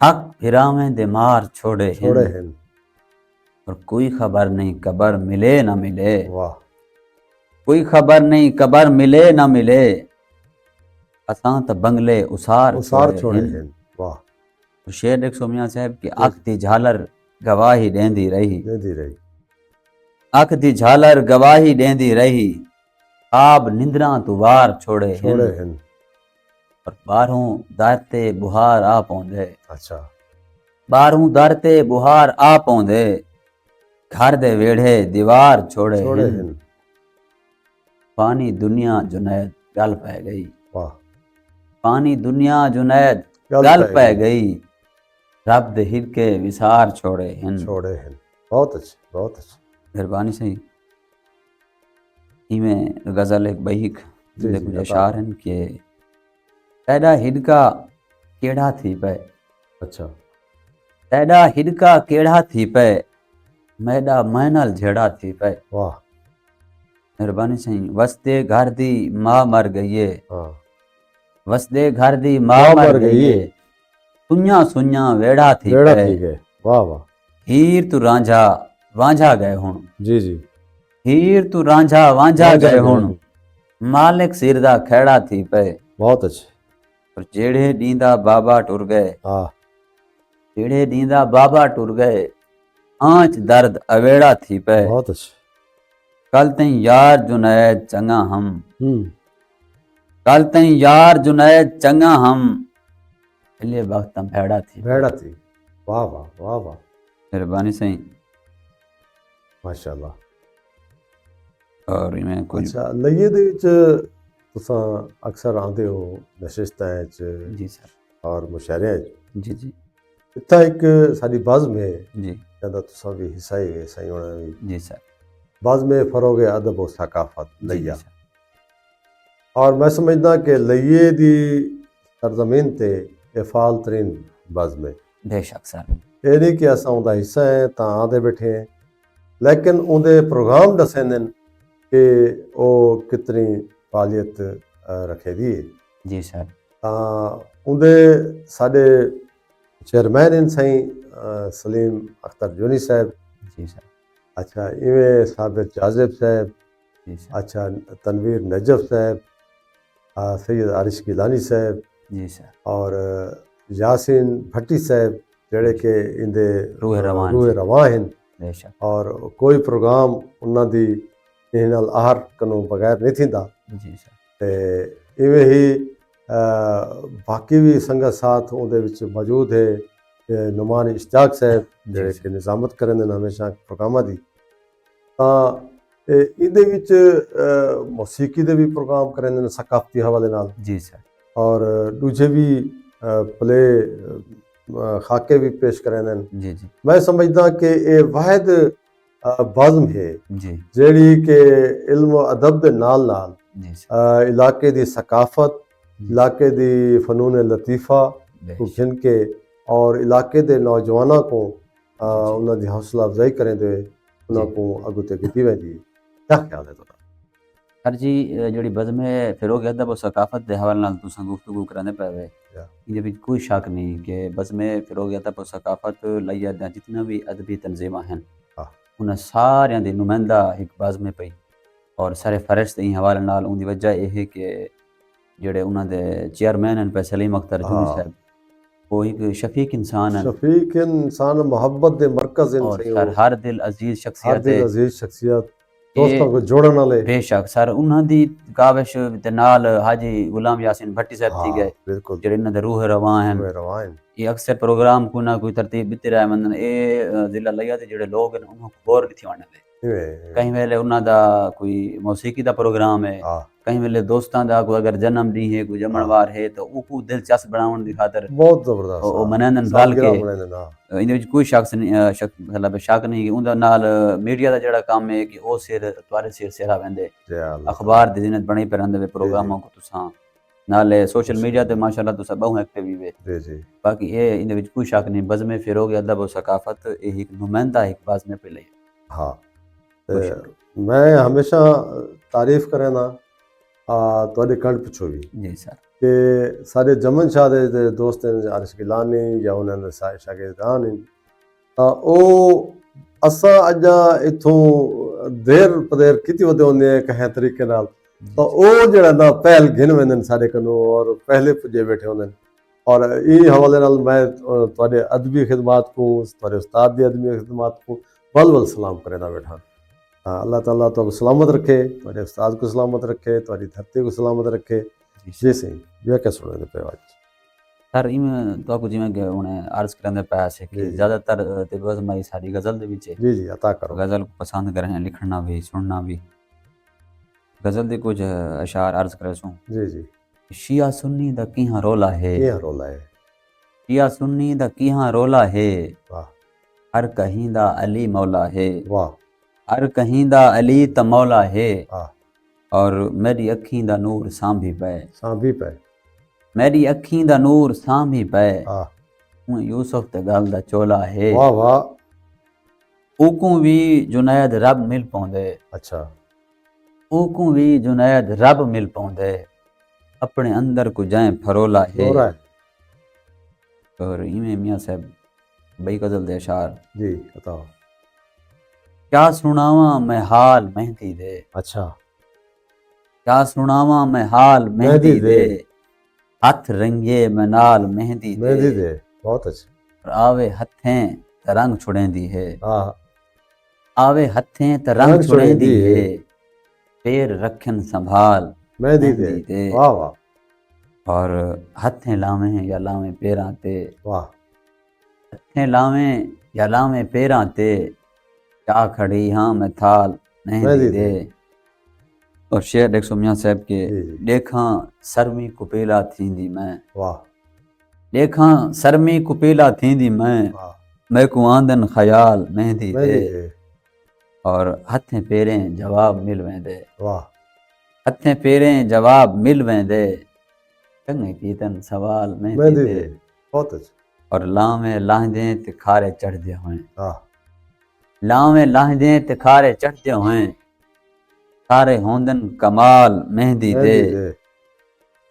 हक फिरावें दे मार छोड़े छोड़े हिन, हिन और कोई खबर नहीं कबर मिले ना मिले, वाह कोई खबर नहीं कबर मिले ना मिले, असां त बंगले उसार उसार छोड़े छोड़े हिन। हिन वाह और शेर देखो मियां साहब की अख दी झालर गवाही देंदी रही, देंदी रही अख दी झालर गवाही देंदी रही, आब निंद्रा तू वार छोड़े हिन, छोड़े हिन और बाहरों दाते बुहार आ पौंदे, अच्छा बाहरों दाते बुहार आ पौंदे, घर दे वेढ़े दीवार छोड़े छोड़े हिन, हिन पानी दुनिया जुनैद गल पै गई, वाह पानी दुनिया जुनैद गल गल पै पै गई। गई, रब दे हिरके विसार छोड़े हिन। छोड़े हिन बहुत अच्छे बहुत अच्छे मेहरबानी सही। इमें गज़ल एक बहीक जी, दे जी, कुछ अता। अशार हैं कि तैडा हिडका केड़ा थी पे, अच्छा तैडा हिडका केड़ा थी पे, मैडा मैनल झेड़ा थी पे। वाह मेहरबानी सही। वसदे घर दी मां मर गईए, हाँ वसदे घर दी मां मां मर मर गईए, गईए। सुन्या सुन्या वेड़ा थी बेड़ा पे, थी गए वाह वाह हीर तू रांझा वांझा गए हुण, जी जी हीर तू रांझा वांझा वांझा गए गए हुण, हुण। मालिक सिर दा खैड़ा थी पे, बहुत अच्छे और जेड़े डींदा बाबा टुर गए, हाँ जेड़े डींदा बाबा टुर गए, आंच दर्द अवेड़ा थी पे, बहुत अच्छे कल तई यार जुनैद चंगा हम, हम्म कल तई यार जुनैद चंगा हम, पहले वक्त हम भेड़ा थी पे। बेड़ा थी वाह वाह वाह वाह मेहरबानी सही। माशाअल्लाह और इमें कुछ अच्छा लइये दे विच तुसां अक्सर आंदे हो नशिस्तां च जी सर और मुशायरियां च जी जी इत्थां एक साडी बज़म है जी जंदा तुसां भी हिस्सा ही वे साईं होना भी जी सर बज़म फ़रोग़ अदब व सकाफ़त जी जी लइया सर और मैं समझदा कि लइये दी सरज़मीन ते ये फ़ाल तरीन बज़म है। बेशक सर ये नहीं कि असां उहदा हिस्सा है तां आंदे बैठे हैं लेकिन उहदे प्रोग्राम दसेंदे न कि वो कितनी फ़ालियत रखे दी है जी सर तां उहदे साडे चेयरमैन इन साईं सलीम अख्तर जोनी साहब जी सर अच्छा इवें साबिर जाज़िब साहब जी सर अच्छा तनवीर नजफ साहब सैयद आरिश गिलानी साहब जी सर और यासीन भट्टी साहब जेड़े कि इंदे रूह रवान रूह जी। रवां हैं बेशक और कोई प्रोग्राम उन्हां दी इन्हां नाल आहर कनो बगैर नहीं थींदा जी सर ते इवें ही बाकी भी संगत साथ उहदे विच मौजूद है नुमान इश्तियाक साहब जी जेड़े सर कि निज़ामत करन हमेशा प्रोग्रामां दी तां ਇਹਦੇ ਵਿੱਚ ਮੌਸੀਕੀ ਦੇ ਵੀ ਪ੍ਰੋਗਰਾਮ ਕਰਦੇ ਨੇ ਸਕਾਫਤੀ ਹਵਾਲੇ ਨਾਲ जी सर ਔਰ ਦੂਜੇ ਵੀ ਪਲੇ ਖਾਕੇ ਵੀ ਪੇਸ਼ ਕਰਦੇ ਨੇ जी जी ਮੈਂ ਸਮਝਦਾ ਕਿ ਇਹ ਵਾਹਿਦ ਬਜ਼ਮ ਹੈ जी ਜਿਹੜੀ ਕਿ ਇਲਮ ਅਦਬ ਦੇ ਨਾਲ ਨਾਲ जी सर ਇਲਾਕੇ ਦੀ ਸਕਾਫਤ ਇਲਾਕੇ ਦੀ ਫਨੂਨ ਲਤੀਫਾ को बेशक घिन के और इलाके के नौजवानों को उन्होंने हौसला अफजाई करें हुए उन्होंने अगुते की वेंदी है क्या ख्याल है तुहाडा सर जी ਜਿਹੜੀ ਬਜ਼ਮ ਹੈ ਫਿਰੋਗ ਅਦਬ ਔਰ ਸਕਾਫਤ ਦੇ ਹਵਾਲੇ ਨਾਲ ਤੁਸੀਂ ਗੁਫ਼ਤਗੂ ਕਰਨੇ ਪਵੇ या। ਇਹਦੇ ਵਿੱਚ ਕੋਈ ਸ਼ੱਕ ਨਹੀਂ ਕਿ ਬਜ਼ਮ ਫਿਰੋਗ ਅਦਬ ਔਰ ਸਕਾਫਤ ਲਈ ਦਾ ਜਿੰਨਾ ਵੀ ਅਦਬੀ ਤਨਜ਼ੀਮਾਂ ਹਨ ਹਾਂ। ਉਹਨਾਂ ਸਾਰਿਆਂ ਦੇ ਨੁਮਾਇੰਦਾ ਇੱਕ ਬਜ਼ਮ ਪਈ ਔਰ ਸਾਰੇ ਫਰਜ਼ ਦੇ ਹਵਾਲੇ ਨਾਲ ਉਹਦੀ ਵਜ੍ਹਾ ਇਹ ਹੈ ਕਿ ਜਿਹੜੇ ਉਹਨਾਂ ਦੇ ਚੇਅਰਮੈਨ ਹਨ ਪੈ ਸਲੀਮ ਅਖਤਰ ਜੂਨੀ हाँ ਸਾਹਿਬ, ਉਹ ਇੱਕ ਸ਼ਫੀਕ ਇਨਸਾਨ ਹਨ शफीक इंसान मोहब्बत दे मरकज इन ਔਰ सही ਸਰ हो ਹਰ ਦਿਲ ਅਜ਼ੀਜ਼ हर ਸ਼ਖਸੀਅਤ दिल ਹੈ। अजीज शख्सियत ਇਹ दोस्तों को जोड़न वाले ਬੇਸ਼ੱਕ ਸਰ ਉਹਨਾਂ ਦੀ ਕਾਵਿਸ਼ ਦੇ ਨਾਲ ਹਾਜੀ ਗੁਲਾਮ ਯਾਸੀਨ ਭੱਟੀ ਸਾਹਿਬ ਥੀ हाँ ਗਏ बिल्कुल ਜਿਹੜੇ ਇਹਨਾਂ ਦੇ ਰੂਹ ਰਵਾਂ ਹਨ। हुए रवायन ਇਹ ਅਕਸਰ ਪ੍ਰੋਗਰਾਮ ਕੋਈ ਨਾ ਕੋਈ ਤਰਤੀਬ ਦਿੱਤੇ ਰਹਿ ਮੰਨ ਇਹ ਜ਼ਿਲ੍ਹਾ ਲਿਆ ਦੇ ਜਿਹੜੇ ਲੋਕ ਹਨ ਉਹਨਾਂ ਹੋਰ ਵੀ ਥੀ ਵੰਡਦੇ ਕਈ ਵੇਲੇ ਉਹਨਾਂ ਦਾ ਕੋਈ ਮੌਸੀਕੀ ਦਾ ਪ੍ਰੋਗਰਾਮ ਹੈ, हाँ ਕਈ ਵੇਲੇ ਦੋਸਤਾਂ ਦਾ ਕੋਈ ਅਗਰ ਜਨਮ ॾींहुं ਹੈ ਕੋਈ ਜਮਣਵਾਰ ਹੈ ਤਾਂ ਉਹ को ਦਿਲਚਸਪ ਬਣਾਉਣ ਦੀ ਖਾਤਰ बहुत जबरदस्त ਉਹ हाँ। ਮਨਾਉਂਦੇ ਰਲ सालगिरह ਕੇ। मनाइंदे ना ਇਹਦੇ ਵਿੱਚ ਕੋਈ ਸ਼ੱਕ ਨਹੀਂ ਮਤਲਬ ਸ਼ੱਕ ਨਹੀਂ ਕਿ ਉਹਦਾ ਨਾਲ ਮੀਡੀਆ ਦਾ ਜਿਹੜਾ ਕੰਮ ਹੈ ਕਿ ਉਹ ਸਿਰ ਤੁਹਾਡੇ ਸਿਰ ਸਿਰਾ ਵੰਦੇ जय अल्लाह ਅਖਬਾਰ ਦੀ ਜ਼ਿਨਤ ਬਣੀ ਪਰੰਦੇ ਵੇ ਪ੍ਰੋਗਰਾਮਾਂ ਕੋ ਤੁਸਾਂ ਨਾਲੇ ਸੋਸ਼ਲ ਮੀਡੀਆ ਤੇ ਮਾਸ਼ਾਅੱਲਾ ਤੁਸੀਂ ਬਹੁ ਐਕਟਿਵ ਵੀ ਵੇ। जी जी ਬਾਕੀ ਇਹ ਇਹਦੇ ਵਿੱਚ ਕੋਈ ਸ਼ੱਕ ਨਹੀਂ ਬਜ਼ਮੇ ਫਿਰੋਗੇ ਅਦਬ ਔਰ ਸਕਾਫਤ ਇਹ ਇੱਕ ਨੁਮਾਇੰਦਾ ਇੱਕ ਬਜ਼ਮੇ पे ਲਈ। हाँ ते मैं हमेशा तारीफ करे ना ਤੁਹਾਡੇ ਕੰਡ ਪਿੱਛੋਂ ਵੀ ਜੀ ਸਰ ਕਿ ਸਾਡੇ ਜਮਨ ਸ਼ਾਹ ਦੇ ਦੋਸਤ ਨੇ ਅਰਸ਼ ਗਿਲਾਨੀ ਜਾਂ ਉਹਨਾਂ ਦੇ ਸ਼ਾਗਿਰਦਾਨ ਨੇ ਤਾਂ ਉਹ ਅਸਾਂ ਅੱਜ ਇਥੋਂ ਦੇਰ ਪਦੇਰ ਕੀਤੀ ਵਧੇ ਹੁੰਦੇ ਆ ਕਹੇ ਤਰੀਕੇ ਨਾਲ ਤਾਂ ਉਹ ਜਿਹੜਾ ਨਾ ਪਹਿਲ ਗਿਣ ਵੰਦੇ ਨੇ ਸਾਡੇ ਕੋਲੋਂ ਔਰ ਪਹਿਲੇ ਪੁੱਜੇ ਬੈਠੇ ਹੁੰਦੇ ਨੇ। ਔਰ ਇਹ ਹਵਾਲੇ ਨਾਲ ਮੈਂ ਤੁਹਾਡੇ ਅਦਬੀ ਖਿਦਮਤ को ਤੁਹਾਡੇ ਉਸਤਾਦ ਦੀ ਅਦਬੀ ਖਿਦਮਤ को बल सलाम करना बैठा। अल्लाह ताला तो सलामत रखे, तुम्हारे उस्ताद को सलामत रखे, तुम्हारी धरती को सलामत रखे। जी सही ये क्या सुने पे आज ਸਰ ਇਵੇਂ ਤੁਹਾਨੂੰ ਜਿਵੇਂ ਕਿ ਉਹਨੇ ਅਰਜ਼ ਕਰਨ ਦੇ ਪਾਸ ਹੈ ਕਿ ਜ਼ਿਆਦਾਤਰ ਤੇ ਬਜ਼ਮਾਈ ਸਾਡੀ ਗਜ਼ਲ ਦੇ ਵਿੱਚ ਹੈ। जी जी अता करो गज़ल को पसंद करें लिखना भी सुनना भी। गज़ल के कुछ अशार अर्ज करे सूं। जी जी शिया सुन्नी दा किहां रोला है, ये रोला है शिया सुन्नी दा किहां रोला है, वाह हर कहीं दा अली मौला है, वाह हर कहीं दा अली त मौला है, वाह और मेरी अखीं दा नूर सांभी पै, सांभी पे मेरी अखीं दा नूर सांभी पै, वाह हूं यूसुफ ते गल दा चोला है, वाह वाह ऊकूं भी जुनैद रब मिल पौंदे, अच्छा ऊकूं भी जुनैद रब मिल पौंदे, अपने अंदर को जाए फरोला है। हो रहा है और इमें मियाँ साहब बई गजल दे अशार। जी बताओ क्या सुनावा मैं हाल मेहंदी दे, अच्छा क्या सुनावा मैं हाल मेहंदी मेहंदी दे, दे। हथ रंगे मैं नाल मेहंदी मेहंदी दे, दे बहुत अच्छा और आवे हथें त रंग छुड़ेंदी है, हाँ आवे हथें त रंग रंग छुड़ेंदी छुड़ेंदी है, है। पैर रखन संभाल मेहंदी दे मेहंदी दे, वाह वाह और हथें लावें या लावें पैरां ते, वाह हथें लावें या लावें पैरां ते, क्या खड़ी हाँ मैं थाल मेहंदी मेहंदी दे। दे। और शेर देख सो मियाँ साहब के जी जी देखा सरमी कुपेला थींदी मैं, वाह देखा सरमी कुपेला थींदी मैं, वाह मैं को आंदन ख्याल मेहंदी मेहंदी दे, दे और हथें पेरें जवाब मिल वेंदे, वाह हथें पेरें जवाब मिल वेंदे, चंगे कीतन सवाल मेहंदी मेहंदी दे, दे बहुत अच्छा और लावें लाहदे ते खारे चढ़दे हुए, हाँ लावें लाहदे ते खारे चढ़दे हुए, सारे होंदन कमाल मेहंदी दे, मेहंदी दे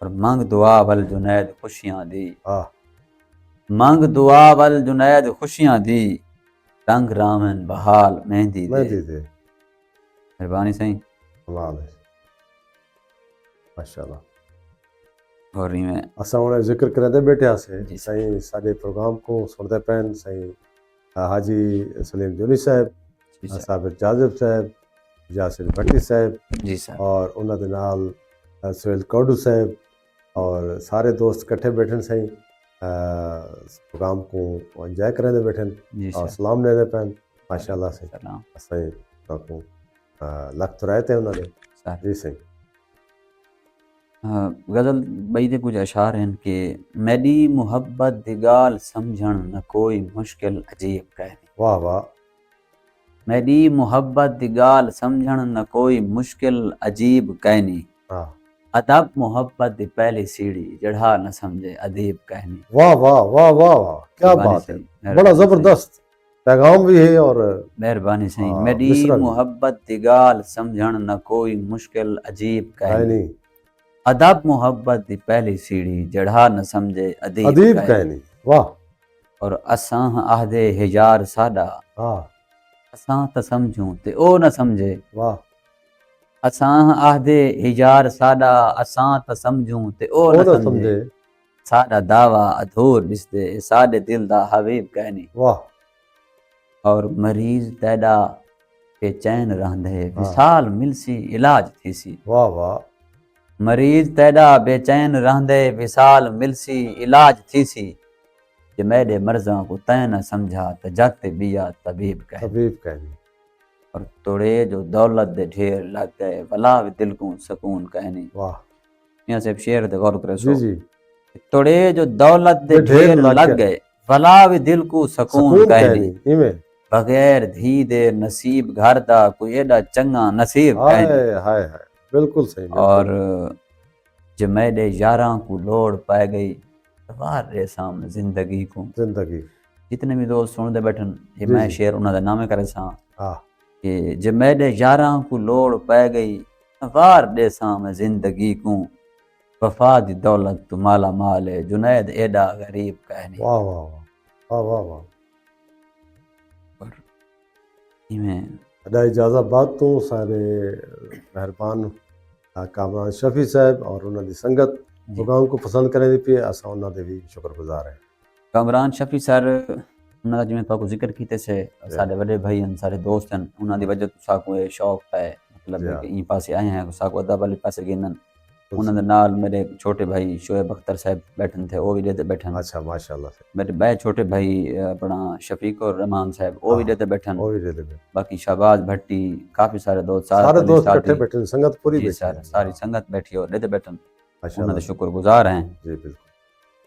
और मंग दुआ वल जुनैद खुशियां दी, हाँ मंग दुआ वल जुनैद खुशियां दी, रंग रामन बहाल मेहंदी दे। मेहंदी दे मेहरबानी सही। कमाल है माशाल्लाह। और इवें असां हुन ज़िक्र करंदे बैठे हुआसीं जी। साईं साडे प्रोग्राम को सुणंदे पिया साईं हाजी सलीम जोनी साहब, जी सर, साबिर जाज़िब साहब, यासिर भट्टी साहब जी सर, और उन्हां दे नाल सुहेल कौडू साहब और सारे दोस्त इकट्ठे बैठे साईं प्रोग्राम को इंजॉय करंदे बैठे जी और सर, सलाम ॾींदे पिया माशाल्लाह साईं सलाम असां को लख तुराए ते उन्हां दे सर। जी साईं गज़ल बई दे कुछ अशार हैं कि मेरी मोहब्बत दी गाल समझण न कोई मुश्किल अजीब कहनी, वाह वाह मेरी मोहब्बत दी गाल समझण न कोई मुश्किल अजीब कहनी, हाँ अदब मोहब्बत दी पहली सीढ़ी जढ़ा न समझे अदीब कहनी। वाह वाह वाह वाह वाह क्या मेहरबानी बात है सही, बड़ा जबरदस्त पैगाम भी है और मेहरबानी सही। हाँ, मेरी मिसरा भी। मोहब्बत दी गाल समझण न कोई मुश्किल अजीब है कहनी, नहीं अदब मोहब्बत दी पहली सीढ़ी जढ़ा न समझे अदीब अदीब कहनी, कहनी वाह और असां आहदे हिजार साडा, हाँ असां त समझूं ते ओ न समझे, वाह असां आखदे हिजार साडा असां त समझूं ते ओ ਉਹ न ਨਾ समझे ਸਮਝੇ साडा दावा अधूर दिसदे साडे दिल दा हबीब कहनी वाह और मरीज तैडा बेचैन रहंदे हाँ। विसाल मिलसी इलाज थीसी वाह वाह मरीज तैडा बेचैन रहंदे विसाल मिलसी इलाज थीसी जे मेरे मर्ज़ां को तैं न समझा त जगते बिया तबीब कहनी तबीब कहनी और तोड़े जो दौलत दे ढेर लग गए भला भी दिल को सकून कहनी वाह यहाँ से शेर ते गौर करे जी सो जी तोड़े जो दौलत दे ढेर लग गए भला भी दिल को सकून ਸਕੂਨ कहनी कहनी इवें बगैर धी दे नसीब घर दा कोई एडा चंगा नसीब कहनी हाय हाय हाय बिल्कुल सही और बिल्कुल। जे मेरे यारां को लोड़ पै गई वार रे सामने जिंदगी को जिंदगी जितने भी दोस्त सुनते बैठन ये जी, मैं जी। शेर उन्होंने नामे करे सा हाँ कि जे मेरे यारां को लोड़ पै गई वार दे सामने जिंदगी को वफा दी दौलत तू माला माल है जुनैद एडा गरीब कहनी वाह वाह वाह वाह वाह वाह और इमें अदा इजाज़त बात तू सारे मेहरबान कामरान शफी साहब और उन्होंने संगत जी। प्रोग्राम को पसंद करें पे असा उन्होंने भी शुक्रगुजार है कमरान शफी सर उन्होंने ਦਾ ਜਿਵੇਂ ਤੁਹਾਨੂੰ ਜ਼ਿਕਰ ਕੀਤੇ ਸੇ ਸਾਡੇ ਵੱਡੇ ਭਾਈ ਹਨ ਸਾਰੇ ਦੋਸਤ ਹਨ ਉਹਨਾਂ ਦੀ ਵਜ੍ਹਾ ਤੋਂ ਸਾਕੋ ਇਹ ਸ਼ੌਕ ਹੈ मतलब जी, कि ई पासे आए हैं साको अदा वाले पासे गिनन उन्होंने नाल मेरे छोटे भाई शोएब अख्तर साहब बैठन थे वो भी देते बैठन अच्छा माशाल्लाह से मेरे भाई छोटे भाई अपना शफीक और रहमान साहब वो भी हाँ, देते बैठन वो भी दे दे बाकी शहबाज भट्टी काफी सारे दोस्त सारे अली दोस्त इकट्ठे साथी, बैठे हैं, संगत पूरी जी बैठी सर है। सारी संगत बैठी और देते बैठन माशाल्लाह उन्होंने से। शुक्रगुजार हैं जी बिल्कुल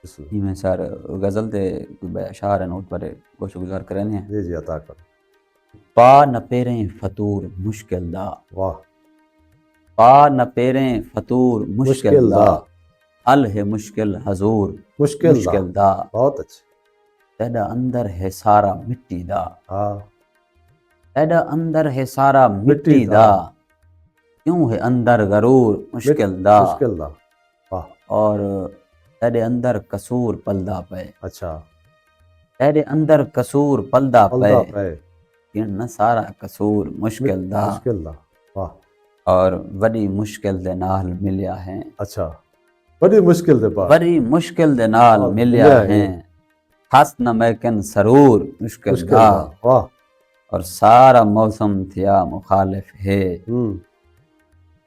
बिस्मिल्लाह। इमें सर गजल दे कोई अशार हैं उस पर शुक्रगुजार करें जी जी अता कर पा न पेरें फतूर मुश्किल दा वाह पा न पेरें फतूर मुश्किल मुश्किल दा दा। हल है मुश्किल हजूर मुश्किल दा। मुश्किल दा बहुत अच्छे तेरा अंदर है सारा मिट्टी दा हाँ तेरा अंदर है सारा मिट्टी दा क्यों है अंदर गरूर मुश्किल दा मुश्किल दा वाह और तेरे अंदर कसूर पलदा पे अच्छा तेरे अंदर कसूर पलदा पे पलदा पे न सारा कसूर मुश्किल दा मुश्किल दा वाह और बड़ी मुश्किल दे नाल मिलिया है अच्छा बड़ी मुश्किल दे पास बड़ी मुश्किल दे नाल हाँ, मिलिया मिलिया है है। हस न मैकन सरूर मुश्किल मुश्किल दा दा वाह और सारा मौसम थिया मुखालिफ है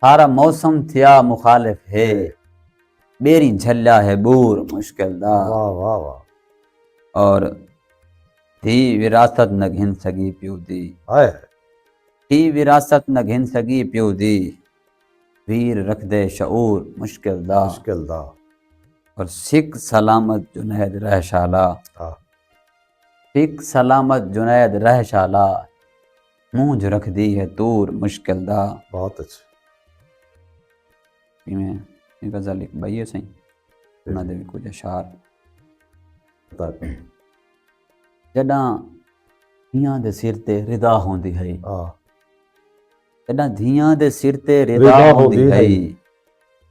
सारा मौसम थिया मुखालिफ है बेरी झल्ला है बूर मुश्किल दा वाह वाह वाह और थी विरासत न घिन सगी प्यू दी हाय थी विरासत न घिन सगी प्यू दी वीर रख दे शऊर मुश्किल दा मुश्किल दा और सिख सलामत जुनैद रहशाला हाँ सिख सलामत जुनैद रहशाला मूंझ रख दी है तूर मुश्किल दा बहुत अच्छे इमें ये गजल एक भाई है सही उन्हें दे भी कुछ अशार अता कर जॾां धीआं दे सिर ते रिदा होंदी है हाँ जॾां धीआं दे सिर ते रिदा रिदा होंदी होंदी है है।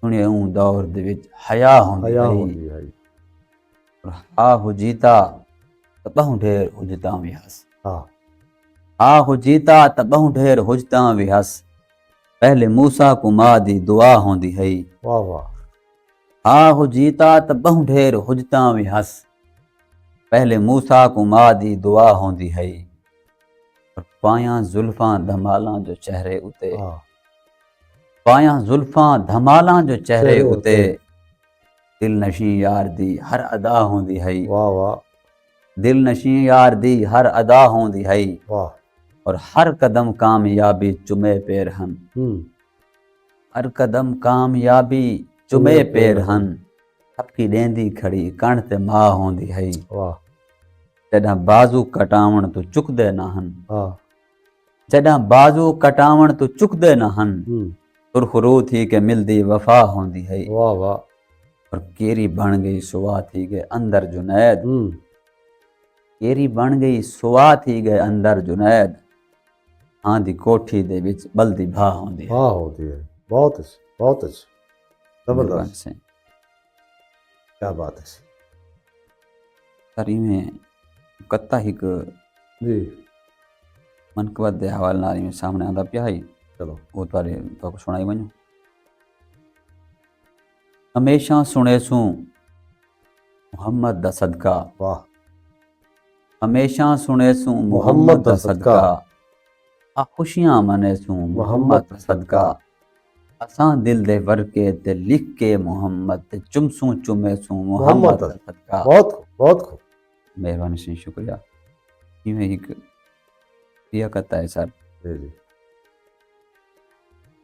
सुने ऊं दौर दे विच हया होंदी हया है होंदी है और हा हुजीता त बहु ढेर हुजता भी हस हाँ हा हुजीता त बहु ढेर हुजता भी हस पहले मूसा को मां दी दुआ होंदी है वाह वाह हा हुजीता त बहु ढेर हुजता भी हस पहले मूसा को मां दी दुआ होंदी है और पायां जुल्फां धमालां जो चेहरे उते हाँ पायां जुल्फां धमालां जो चेहरे चेहरे उते उते। दिल नशी यार दी हर अदा होंदी है वाह वाह दिल नशी यार दी हर अदा होंदी है वाह और हर कदम कामयाबी चुमे पेर हन हर कदम कामयाबी चुमे चुमे पेर पेर हन थपकी ॾेंदी खड़ी कण ते मां होंदी है वाह जॾां बाज़ू कटावण तू चुकदे न हन हाँ जॾां बाज़ू कटावण तू चुकदे न हन सुरखरू थी के मिलदी वफा होंदी है वाह वाह और केरी बन गई सुवा थी गए अंदर जुनैद केरी बन गई सुवा थी गए अंदर जुनैद हाँ दी कोठी दे विच बल्दी भा होंदी है हाँ होती है बहुत अच्छी बहुत अच्छी मेहरबानी जबरदस्त से क्या बात है सर में कत्ता हिक जी मनकबत दे हवाले नाल में सामने आंदा पिया है चलो वो तो सुनाई वञो। हमेशा सुने सूं मुहम्मद दा सदका, वाह। हमेशा सुने सूं मुहम्मद मुहम्मद दा दा सदका, सदका, आ खुशियां मने सूं मुहम्मद मुहम्मद दा दा सदका। सदका, असां दिल दे वर्के ते लिख के मुहम्मद ते चुमसूं चुमे सूं मुहम्मद मुहम्मद दा, दा सदका। बहुत खूब, बहुत खूब। मेहरबानी से शुक्रिया। इवें हिक इहा कथा है सर। जी जी।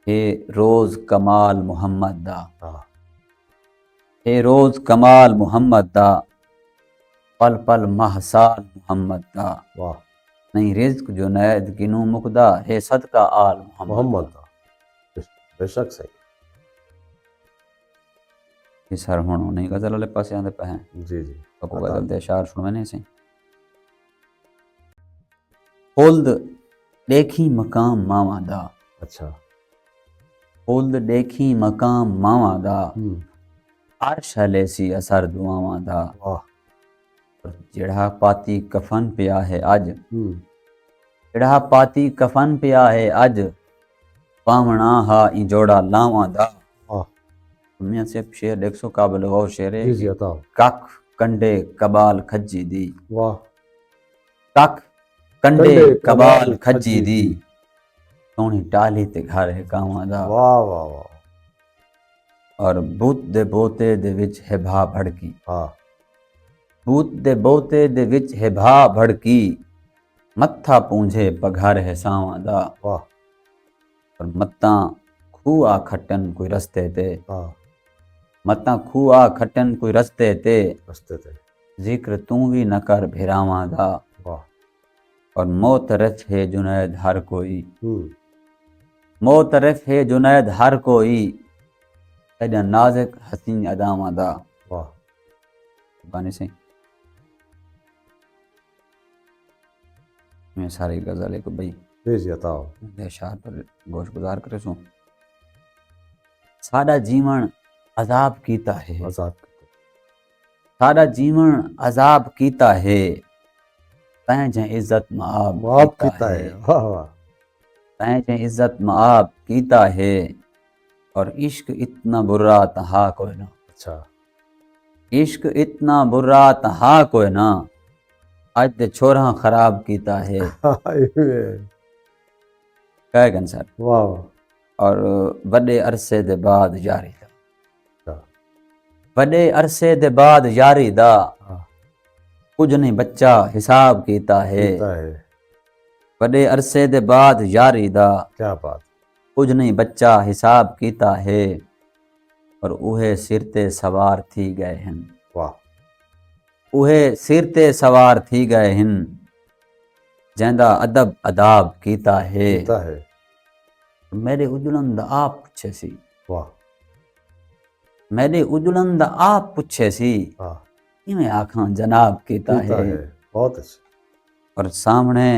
हे रोज़ कमाल मुहम्मद दा, हाँ हे रोज़ कमाल मुहम्मद दा, पल पल महसाल मुहम्मद दा, वाह। नहीं रिज़्क जुनैद किनू मुकदा, हे सदका आल मुहम्मद मोहम्मद दा। दा, बेशक सही। ये सर हुण उन्हीं गज़ल वाले पासे आंदे पे हैं। जी जी। आपको अता गज़ल दे अशार सुनवाने से। खुल्द देखी मकाम मावा दा, अच्छा। खुल्द देखी मकाम मावा दा, हम्म। अर्श हले सी असर दुआवां दा, वाह। जिहड़ा पाती कफन पिया है अज, हम्म। जिहड़ा पाती कफन पिया है अज, पावना हा ई जोड़ा लावां दा। वाह। मियां से शेर 100 काबिल गौर शेर है जी जी कि अता। कख कंडे कबाल खज्जी दी, वाह। कख कंडे कंडे कबाल कबाल खज्जी खज्जी दी, दी। सोहनी टाली ते घर है कावां दा। वाह वाह वाह। और भूत दे बोते दे विच है भा भड़की, हाँ। भूत दे बोते दे विच है भा भड़की, मत्था पूंझे पघार है सावां दा। वाह। और मत्तां खूआ खटन कोई रस्ते ते, हाँ। मत्तां खूआ खटन कोई रस्ते ते, रस्ते थे। जिक्र तू भी न कर भिरावां दा। वाह। और मोतरफ है जुनैद हर कोई, हम्म। मोतरफ है जुनैद हर कोई, एॾा नाज़िक हसीन अदावां दा। वाह। बानी से मैं सारी गज़ल एक बई जी जी अता। अशार पर गोश गुजार करे सूं। साडा जीवन अजाब कीता है, आजाद करते। साडा जीवन अजाब कीता है, तैं जै इज्जत माब माफ कीता कीता है, है। वाह वाह। तैं जै इज्जत माब कीता है, और इश्क इतना बुरा तहा कोई ना, अच्छा। इश्क इतना बुरा तहा कोई ना, अज ते छोरा खराब कीता है। वाह कह गन सर। वाह। और वॾे अरसे दे बाद यारी दा, अच्छा। वॾे अरसे दे बाद यारी दा, हाँ। कुछ नहीं बच्चा हिसाब कीता है। कीता है। वॾे अरसे दे बाद यारी दा, क्या बात। कुछ नहीं बच्चा हिसाब कीता है, और उहे सिर ते सवार थी गए हिन, वाह। उहे सिर ते सवार थी गए हिन, जैंदा अदब अदाब कीता है। कीता है। मेरे उजलन दा आप पुछे सी, वाह। मेरे उजलन दा आप पुछे सी, हाँ। इवें आखां जनाब कीता कीता है। है। बहुत अच्छा। और सामने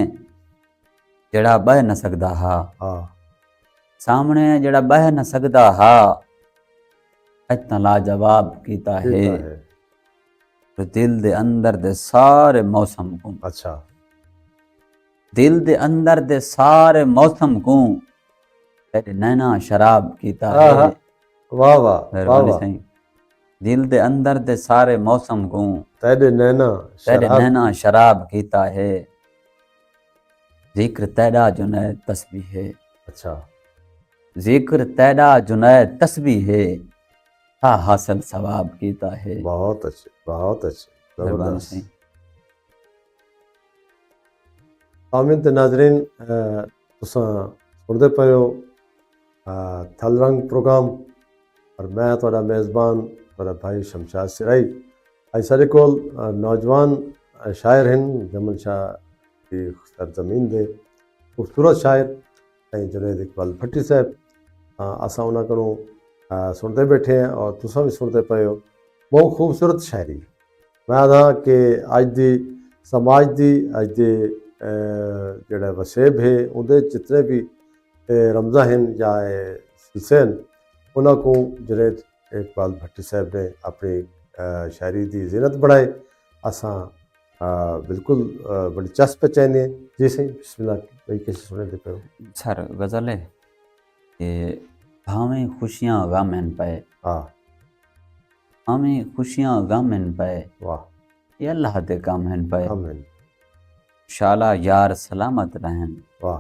जड़ा बह न सकदा हा, हाँ। सामने जड़ा बह न सकदा हा, इतना लाजवाब कीता है। कीता है। तो दिल दे अंदर दे सारे मौसम को, अच्छा। दिल दे अंदर दे सारे मौसम को, तेरे नैना शराब कीता हाँ है। हाँ। वाह वाह वाह मेहरबानी वाह। साईं। दिल दे अंदर दे सारे मौसम को, तेरे नैना तेरे शराब। नैना शराब कीता है। जिक्र तेरा जुनैद तस्बीह है, अच्छा। जिक्र तेरा जुनैद तस्बीह है, था हासिल सवाब कीता है। बहुत अच्छे, बहुत अच्छे, मेहरबानी जबरदस्त। साईं। सामिन ते नाज़रीन, तुसां सुनदे पए हो थल रंग प्रोग्राम, और मैं थोड़ा मेज़बान थोड़ा भाई शमशाद सिराई। अज साढ़े कोल नौजवान शायर हैं जमल शाह की सरजमीन दे खूबसूरत शायर ऐं जुनैद इकबाल भट्टी साहब। असां उन्हां कोलों सुनते बैठे हैं और तुसां भी सुनते पे हो बहुत खूबसूरत शायरी। मैं आदा कि अज दी समाज दी अज दे जेड़ा वसेब है उहदे जितने भी रमज़ा हैं या सिलसिले हैं उन्हां को जुनैद इकबाल भट्टी साहब ने अपनी शायरी दी ज़ीनत बढ़ाए। असां बिल्कुल बड़ी चस्प चैने जी सही बिस्मिल्लाह भाई कैसे सुने दे पे हो। सर गज़ल है ते भावें खुशियां गम हैं पे, हाँ भावें खुशियां गम हैं पे, वाह ये अल्लाह दे कम हैं पे। आमीन शाला यार सलामत रहन, वाह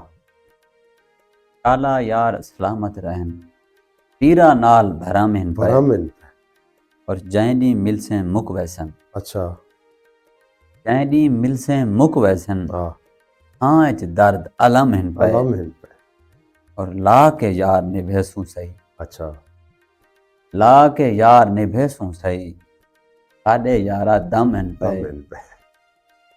शाला यार सलामत रहन, पीरा नाल भरम हैं पे, भरामिन और जैनी मिल से मुक वैसन, अच्छा जैनी मिल से मुक वैसन, हाँ आँच दर्द अलम हैं पे, आमीन और ला के यार निभेसूं सही, अच्छा ला के यार निभेसूं सही, साडे यारा दम हैं पे। आमीन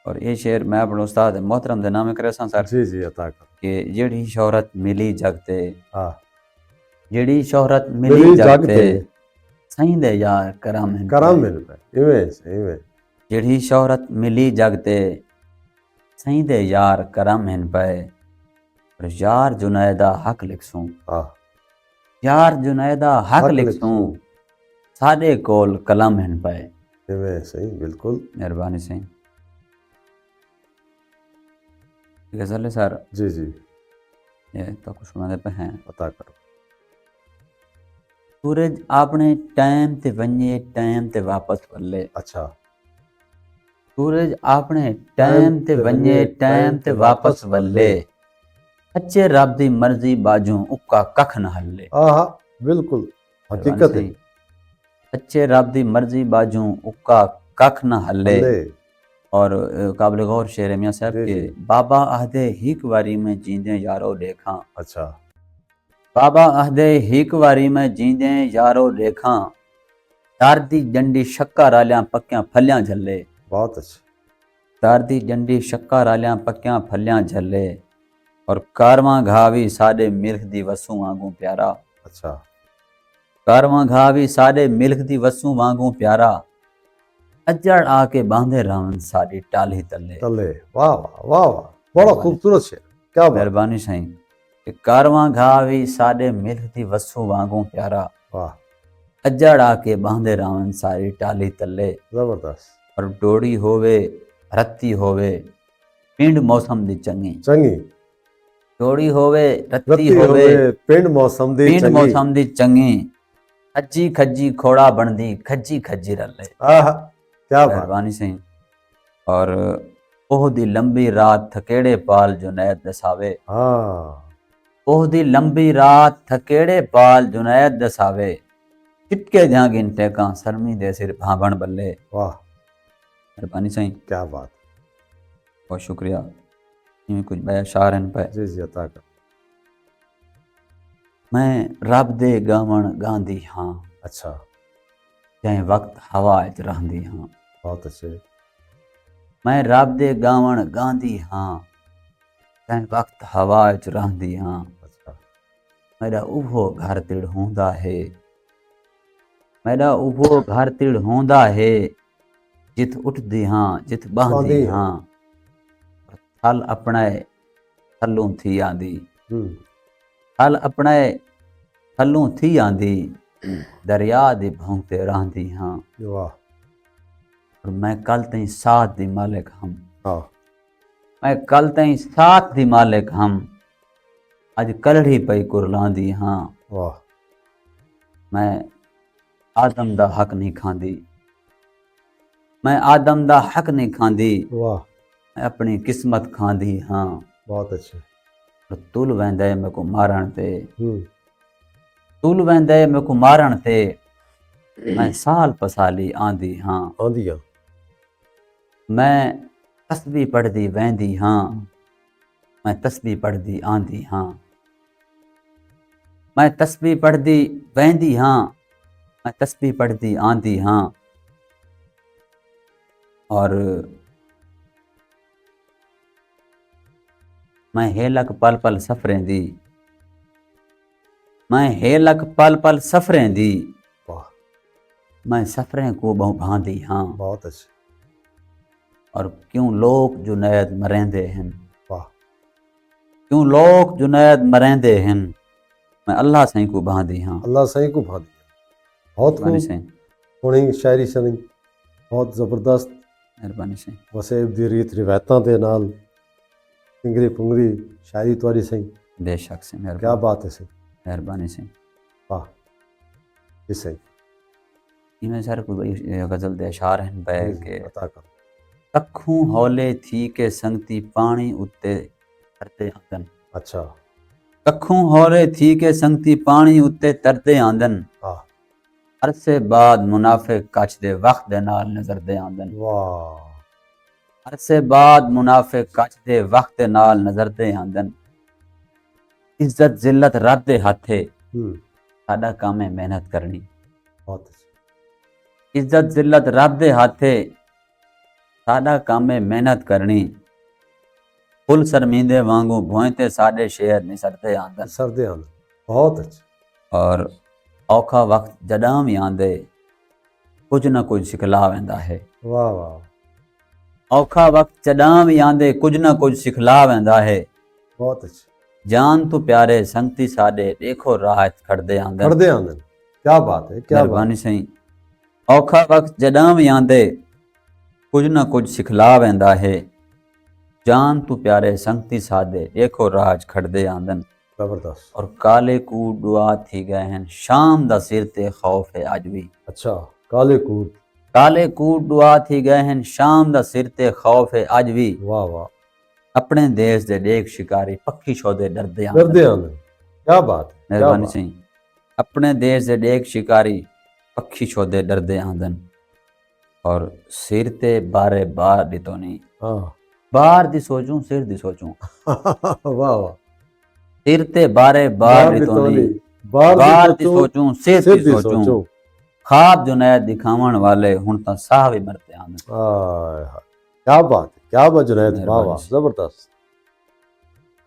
और ये शेर मैं अपने उस्ताद मोहतरम दे नाम करे सर जी जी अता कर कि जेड़ी शोहरत मिली जगते, हाँ जेड़ी शोहरत मिली मिली जगते, जगते, सही दे यार करम हैं करम पे। मिल पे इवें जेड़ी शोहरत मिली जगते, सही दे यार करम हैं पे। और यार जुनैदा हक लिखसूं, हाँ यार जुनैदा हक हक लिखसूं, लिखसूं। साडे कोल कलम हैं पे। इवें सही बिल्कुल मेहरबानी सही। गजल है सर, जी जी ये तो कुछ सुना पे हैं। अता करो सूरज आपने टाइम ते वञे, टाइम ते वापस वल्ले। अच्छा सूरज आपने टाइम ते वञे, टाइम ते वापस वल्ले। सच्चे रब दी मर्जी बाजू उक्का कख न हल्ले। हाँ बिल्कुल मेहरबानी हकीकत है सही। सच्चे रब दी मर्जी बाजू उक्का कख न हल्ले। हल्ले और काबिल गौर शेर है मियां साहब जी के, जी बाबा आहदे हिक वारी में जींदे यारो देखा, अच्छा बाबा आहदे हिक वारी में जींदे यारो देखा। तार दी जंडी शक्कर आलियां पक्कियां फलियां झल्ले। बहुत अच्छा तार दी जंडी शक्कर आलियां पक्कियां फलियां झल्ले। और कारवां घावी साडे मिल्ख दी वसू वांगू प्यारा, अच्छा कारवां घावी साडे मिल्ख दी वसू वांगू प्यारा। अजड़ आके बांधे रावन साडी टाली तले। तले वाह वाह वाह वाह बड़ा मेहरबानी खूबसूरत शेर क्या बात मेहरबानी साईं कि कारवां घावी साडे मिल्ख दी वसू वांगू प्यारा। वाह अजड़ आके बांधे रावन साडी टाली तले। जबरदस्त और डोड़ी होवे रत्ती होवे, पिंड मौसम दी चंगी। चंगी डोड़ी होवे रत्ती रत्ती होवे, होवे पिंड मौसम दी पिंड चंगी मौसम दी चंगी। खज्जी खज्जी खोड़ा बनदी, खज्जी खज्जी रले। आहा क्या बात मेहरबानी सही। और ओह दी लंबी रात थकेड़े पाल जुनैद दसावे, हाँ ओह दी लंबी रात थकेड़े पाल जुनैद दसावे। चिटके दियां गिनटे का सरमी दे सिर भाभण बल्ले। वाह मेहरबानी सही, क्या बात बहुत शुक्रिया। इनमें कुछ बया शार हैं पे। जी जी अता कर मैं रब दे गावण गांधी हाँ, अच्छा जै वक्त हवा च रहंदी हाँ। बहुत अच्छे मैं रब दे गावण गांधी हाँ, जै वक्त हवा च रहंदी हाँ। अच्छा मेरा उहो घर तिड़ होंदा है, मेरा उहो घर तिड़ होंदा है। जित उठदी हाँ जित बहंदी बांधी हाँ। थल अपने थल्लों थी आंदी, हम्म थल अपने थल्लों थी आंदी। दरिया दे भौंकते रहंदी हाँ। वाह और मैं कल तई साथ दी मालिक हम, हाँ मैं कल तई साथ दी मालिक हम। अज कलड़ी पई कुरलांदी हाँ। वाह मैं आदम दा हक नहीं खांदी, मैं आदम दा हक नहीं खांदी। वाह मैं अपनी किस्मत खांदी हाँ। बहुत अच्छे और तुल वेंदे मेरे को मारण ते, हम्म तुल वेंदे मेरे को मारण ते। मैं साल पसाली आंदी हाँ। आंदिया मैं तस्बीह पढ़दी वेंदी हाँ, मैं तस्बीह पढ़दी आंदी हाँ। मैं तस्बीह पढ़दी वेंदी हाँ, मैं तस्बीह पढ़दी आंदी हाँ। और मैं हेलक पल पल सफरें दी, मैं हेलक पल पल सफरें दी। वाह मैं सफरें को बहु भांदी हाँ। बहुत अच्छे और क्यों लोग जुनैद मरेंदे हैं, वाह क्यों लोग जुनैद मरेंदे हैं। मैं अल्लाह सही को भांदी हाँ। अल्लाह सही को भांदी बहुत मेहरबानी खूब सही, सोहनी शायरी सनी बहुत ਜ਼ਬਰਦਸਤ मेहरबानी सही। ਵਸੇਬ ਦੀ ਰੀਤ ਰਿਵਾਇਤਾਂ ਦੇ ਨਾਲ ਸਿੰਗਰੀ ਪੁੰਗਰੀ ਸ਼ਾਇਰੀ ਤੁਹਾਡੀ ਸਹੀ बेशक से क्या मेहरबानी। बात है सही मेहरबानी से। वाह जी सही। इनमें सर कोई गज़ल दे अशार हैं पे जी जी के अता करो। अखूं हौले थी के संगती पानी उत्ते तरते आंदन। अच्छा। अखूं हौले थी के संगती पानी उत्ते तरते आंदन। हाँ। अरसे बाद मुनाफिक कच दे वक्त दे नाल नजर दे आंदन। वाह। अरसे बाद मुनाफिक कच दे वक्त दे नाल नजर दे आंदन। इज्जत जिल्लत रब दे हथे साडा काम है मेहनत करनी। बहुत अच्छा। इज्जत जिल्लत रब दे हाथे साडा काम है मेहनत करनी। फुल शर्मींदे वांगू भोएं ते साडे शेर निसरते आंदन। सर्दे आंदन बहुत अच्छा। और औखा वक्त जॾां भी आंदे कुछ न कुछ सिखला वेंदा है। वाह वाह औखा वक्त जॾां भी आंदे कुछ न कुछ सिखला वेंदा है। बहुत अच्छा। जान तो प्यारे संगती साडे देखो राह खड़दे आंदन। खड़दे आंदन क्या बात है क्या बात मेहरबानी सही। औखा वक्त जॾां भी आंदे कुछ न कुछ सिखला वेंदा है। जान तू प्यारे संगती सादे देखो राज खड़दे आंदन। जबरदस्त। और काले कूड़ दुआ थी गए हैं शाम दा सिर ते खौफ है अज भी। अच्छा काले कूद। काले कूड़ दुआ थी गए हैं शाम दा सिर ते खौफ है अज भी। वाह वाह अपने देश दे देख शिकारी पक्षी शोदे डरदे डरदे आंदन। आंदन क्या बात है क्या मेहरबानी बात। सही। अपने देश दे देख शिकारी पक्षी शोदे डरदे आंदन। और सिर ते बारे बार दितोनी हाँ बार दी सोचूं सिर दी सोचूं। वाह वाह। सिर ते बारे बार बार दी दितोनी तोनी बार बार दी दी सोचूं सिर दी दी सोचूं। सोचो। ख्वाब जुनैद दिखावण वाले हुण तां साह भी मरते आंदन। हाय हाय क्या बात है क्या बात जुनैद वाह मेहरबानी वाह से जबरदस्त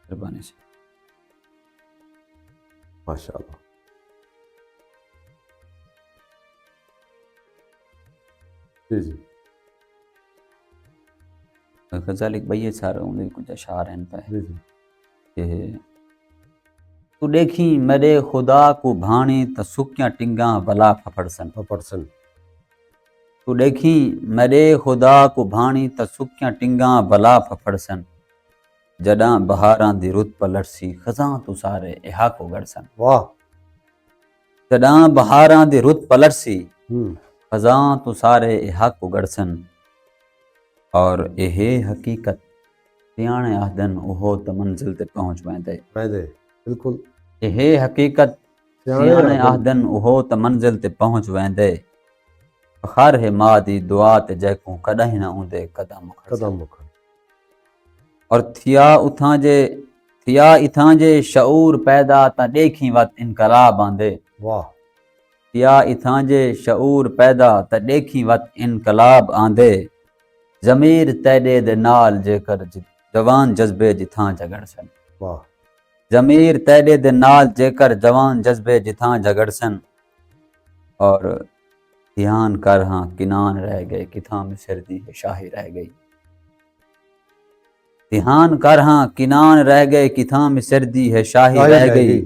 मेहरबानी से। माशाल्लाह। जी जी गज़ल एक बइये सारे उनके कुछ अशार हैं पे जी जी कि तू देखी मेरे खुदा को भाणी त सुक्या टिंगा भला फफड़सन। पर्सन। तू देखी मेरे खुदा को भाणी त सुक्या टिंगा भला फफड़सन। जॾां बहारां दी रुत पलटसी खज़ां तू सारे इहा को गड़सन। वाह। जॾां बहारां दी रुत पलटसी हम्म खज़ां तू सारे इहा को गड़सन। और इहे हकीकत सियाणे आखदन उहो त मंज़िल ते पहुंच वेंदे। मैं दे बिल्कुल इहे हकीकत सियाणे सियाणे आखदन। आखदन उहो त मंज़िल ते पहुंच वेंदे। ख़ैर है मां दी दुआ ते जैकूं कॾहिं न ऊंदे कदम खड़सन। कदम मुखन। और थिया इथां जे शऊर पैदा त ॾेखी वत इनकलाब आंदे। वाह। थिया इथां जे शऊर पैदा त ॾेखी वत इनकलाब आंदे। ज़मीर तैॾे दे नाल जेकर जवान जज़्बे जिथां झगड़सन। वाह। ज़मीर तैॾे दे नाल जेकर जवान जज़्बे जिथां झगड़सन। और ध्यान कर हाँ किनान रह गए किथां मिसर दी है शाही रह गई। ध्यान कर हाँ किनान रह गए किथां मिसर दी है शाही रह गई।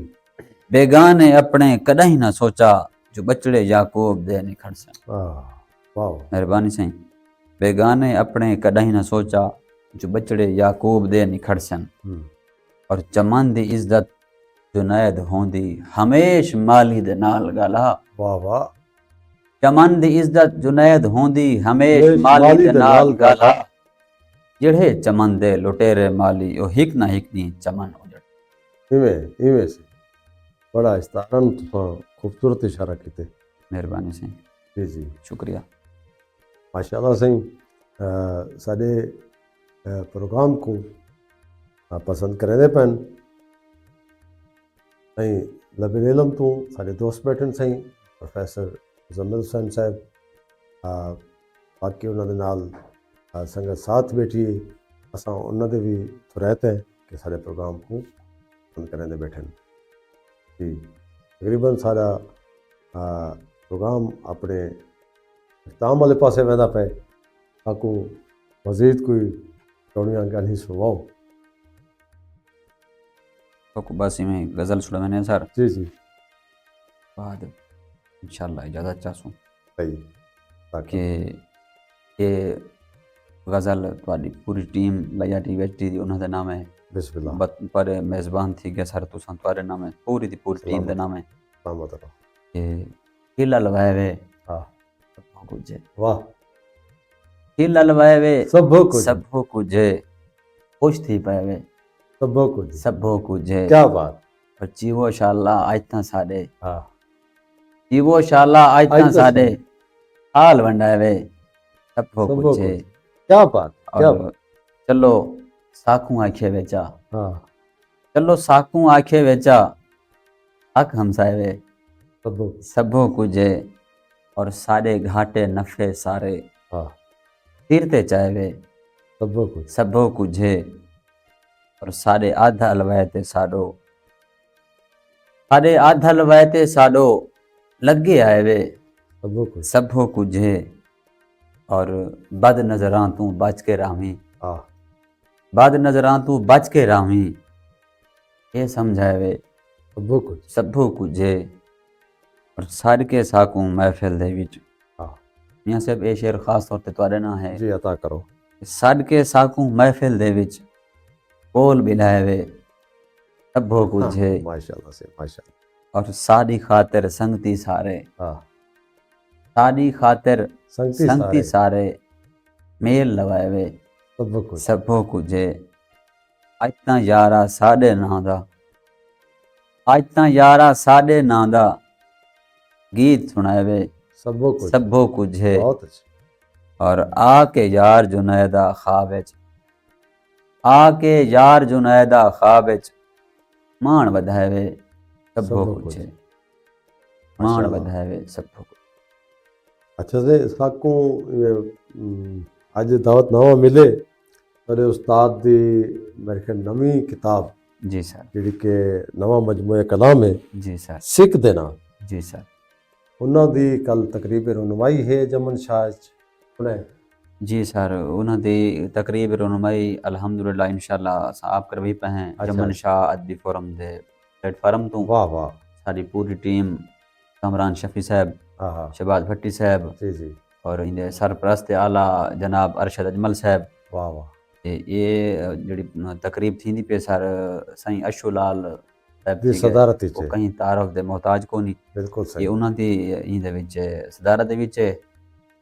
बेगाने अपने कदहीं न सोचा जो बचड़े याकूब दे निखड़सन। वाह। मेहरबानी साईं। बेगाने अपने कदहीं न सोचा जो बचड़े याकूब दे निखड़सन। और चमन दी इज्जत जुनैद होंदी हमेश माली दे नाल गाला। वाह वाह। चमन दी इज्जत जुनैद होंदी हमेश माली दे नाल गाला। जिहड़े चमन दे लुटेरे माली ओ हिक ना हिक नी चमन उजड़। इवें इवें से बड़ा इस्तारन तुसां खूबसूरत इशारा कीते। मेहरबानी साईं। जी जी शुक्रिया। माशाल्लाह साईं साडे प्रोग्राम को पसंद करेंदे पैन ऐं लबे इल्म तूं साडे दोस्त बैठन साईं प्रोफैसर मुज़म्मिल हुसैन साहब बाकी उन्होंने नाल संगत साथ बैठी असां उन्होंने भी थुरैत है कि सारे प्रोग्राम को पसंद करेंदे बैठन जी तकरीबन सारा प्रोग्राम अपने इख्ताम वाले पासे वेंदा पे ताकू मज़ीद कोई चौड़ियां ॻाल्हियूं सुनाओ। तो बस में गज़ल सुना मैंने सर जी जी बाद इंशाल्लाह इजाज़त चाहूँ सही कि ये गज़ल ਤੁਹਾਡੀ पूरी टीम लाया टीवी एचडी दी उन्हां दा नाम है बिस्मिल्लाह। पर मेज़बान थी गए सर तुसां तुम्हारे नाम है पूरी दी पूरी टीम दा सलामत नाम है सलामत रहो। कि किला लवाए वे हाँ सब कुछ है वाह किला लवाए वे सब कुछ सब कुछ है खुश थी पाए वे सब कुछ सब कुछ है क्या बात। पर जीवो शाला आज ता साडे हाँ जीवो शाला आज ता आज ता साडे हाल वंडाए वे सब सब कुछ है कुछ क्या बात क्या और बात। चलो साकू आखे वेचा हाँ चलो साकू आखे वेचा हक हमसाए वे सब कुछ। सबो कुछ है और सारे घाटे नफे सारे हाँ तीरते चाहे वे सब कुछ सबो कुछ है और सारे आधा लवायते साडो सारे आधा लवायते साडो लगे आए वे सब कुछ। सबो कुछ है और बद नजरां तू बच के रामी हाँ बद नजरां तू बच के रामी ये समझाए वे सब कुछ। सबो कुछ है और सारे के साकू महफिल दे विच हाँ मियां साहब ये शेर खास तौर ते तुहाडे ना है जी अता करो। साड के साकू महफिल दे विच कोल बिलाए वे सबो हाँ, कुछ है माशाल्लाह से माशाल्लाह। और साडी खातिर संगती सारे हाँ साडी खातिर संगती संगती सारे सारे मेल लवाए वे सब कुछ सबो कुछ है अज तां यारा साडे नां दा अज तां यारा साडे नां दा गीत सुनाए वे सब कुछ सबो कुछ है बहुत अच्छा। और आके यार जुनैदा ख्वाब विच आके यार जुनैदा ख्वाब विच मान वधाए वे सबो सबो कुछ कुछ है मान माशाल्लाह। वधाए वे सबो कुछ अच्छा से साकू अज दावत नवा मिले मेरे उस्ताद दी मेरे ख्याल नवी किताब जी सर जिहड़ी कि नवा मजमूए कलाम है जी सर सिख दे नाम जी सर उन्हां दी कल तकरीब रनुमाई है जमन शाह च उन्हें जी सर उन्हां दी तकरीब रहनुमाई अल्हम्दुलिल्लाह इंशाअल्लाह आप करवाई पे हैं अच्छा जमन शाह अदबी फोरम दे प्लेटफार्म तो वाह वाह। सारी पूरी टीम कमरान शफी साहब हाँ हाँ शहबाज भट्टी साहब जी जी और इंदे सरप्रस्त आला जनाब अरशद अजमल साहब वाह वाह। ते ये जड़ी तकरीब थींदी पे सर साईं अशुलाल साहब जी थी गए सदारत ही वो चे कहीं तारफ दे मोहताज को नहीं बिल्कुल ये सही। उन्हां दी इंदे विच सदारत दे विच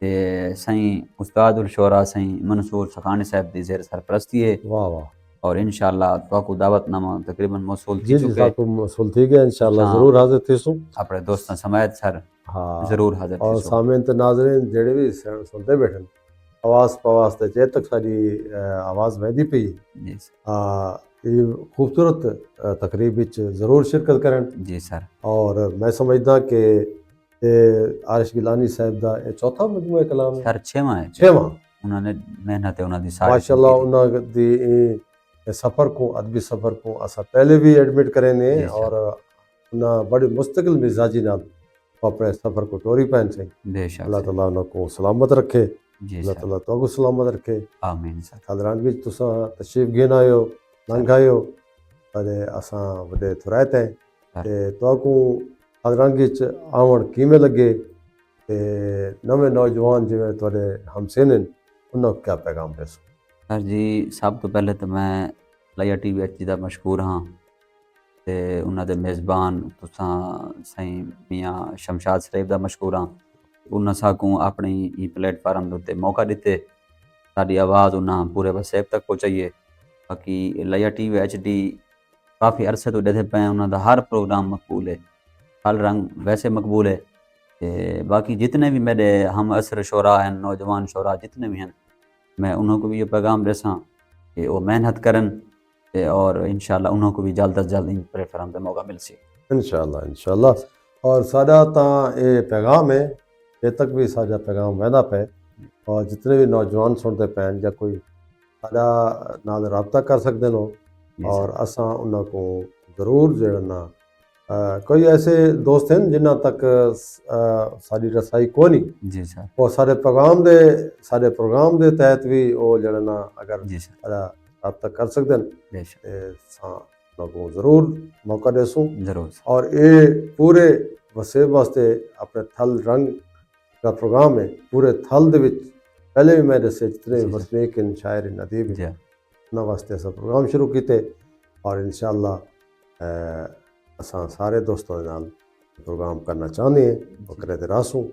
ते साईं उस्तादुल शोरा साईं मंसूर सखानी साहब दी ज़ेर सरपरस्ती है वाह वाह। और इंशाअल्लाह तवाकू दावतनामा तकरीबन मौसूल थी जी जी चुके साकू मसूल थी गया इंशाल्लाह हाँ। ज़रूर हाजिर थीसूं। अपने दोस्तां समायत सर हाँ ज़रूर हाजिर और थीसो सामिन ते नाज़रीन जेड़े भी सुनते बैठन आवाज़ पवास ते जे तक साडी आवाज़ वहदी पई जी सर ये खूबसूरत तकरीब विच ज़रूर शिरकत करन जी सर और मैं समझदा कि आरिश गिलानी साहब दा ये चौथा मजमूआ कलाम है सर छेवां है छेवां उन्होंने मेहनत है उन्होंने सारी माशाल्लाह उन्हां दी सफ़र को अदबी सफ़र को असां पहले भी एडमिट करे ने जी सर। और उन्हां बड़ी मुस्तकिल मिजाजी नाल अपने सफ़र को टोरी पैन सही बेशक अल्लाह सर। ताला उन्हां को सलामत रखे जी अल्लाह सर ताला तुहानू सलामत रखे आमीन सर खादरान विच तुसां तशरीफ़ घेन आयो लंघ आयो अरे असां वॾे थुराए ते ते तुहाकू खादरान विच आवण किवें लगे ते नवे नौजवान जिवें तुहाडे हमसिन उन्हां को क्या पैगाम देसो। सर जी सब तो पहले तो मैं लाया टीवी एचडी दा मशहूर हाँ ते उन्हां दे मेज़बान तुसां साईं मियां शमशाद शरीफ दा मशहूर हाँ उन्हां साकू अपनी ई प्लेटफार्म दे उत्ते मौका दिते साडी आवाज़ उन्हां पूरे वसेब तक पहुंचाइए बाकी लाया टीवी एचडी काफ़ी अरसे तो ॾिठे पे उन्हां दा हर प्रोग्राम मकबूल है हर रंग वैसे मकबूल है ते बाकी जितने भी मेरे हम असर शोरा हैं नौजवान शोरा जितने भी हैं मैं उन्हों को भी ये पैगाम देसा कि वो मेहनत करन ते और इंशाल्लाह उन्हों को भी जल्द अज जल्द इन प्लेटफार्म पे मौका मिल सी इंशाल्लाह इंशाल्लाह और साडा तां ये पैगाम है ये तक भी साडा पैगाम वहदा पे और जितने भी नौजवान सुनते पैन या कोई साडा नाल रबता कर सकते हो जी और सर असां उन्हां को ज़रूर जो ना कोई ऐसे दोस्त हैं जिन्हां तक साडी रसाई कोनी जी सर वो साडे प्रोग्राम दे तहत भी वो जड़ा ना अगर जी सर साडा रबता कर सकते हैं बेशक ते असां उन्हां को ज़रूर मौका देसूं ज़रूर सर और ये पूरे वसेब वास्ते अपने थल रंग का प्रोग्राम है पूरे थल दे विच पहले भी मैं दसे जितने जी, जी। वसनीक इन शायर इन अदीब जी उन्होंने वास्ते असां प्रोग्राम शुरू किए और इंशाअल्लाह असां सारे दोस्तों के नाल प्रोग्राम करना चाहते हैं और करे ते रासूं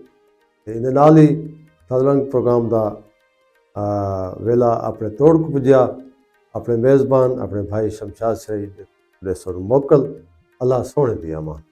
ते इहदे नाल ही सदरंग प्रोग्राम का वेला अपने तोड़ को पुजया अपने मेज़बान अपने भाई शमशाद शरीफ दे सोनू मोकल अल्लाह सोने दी अमान।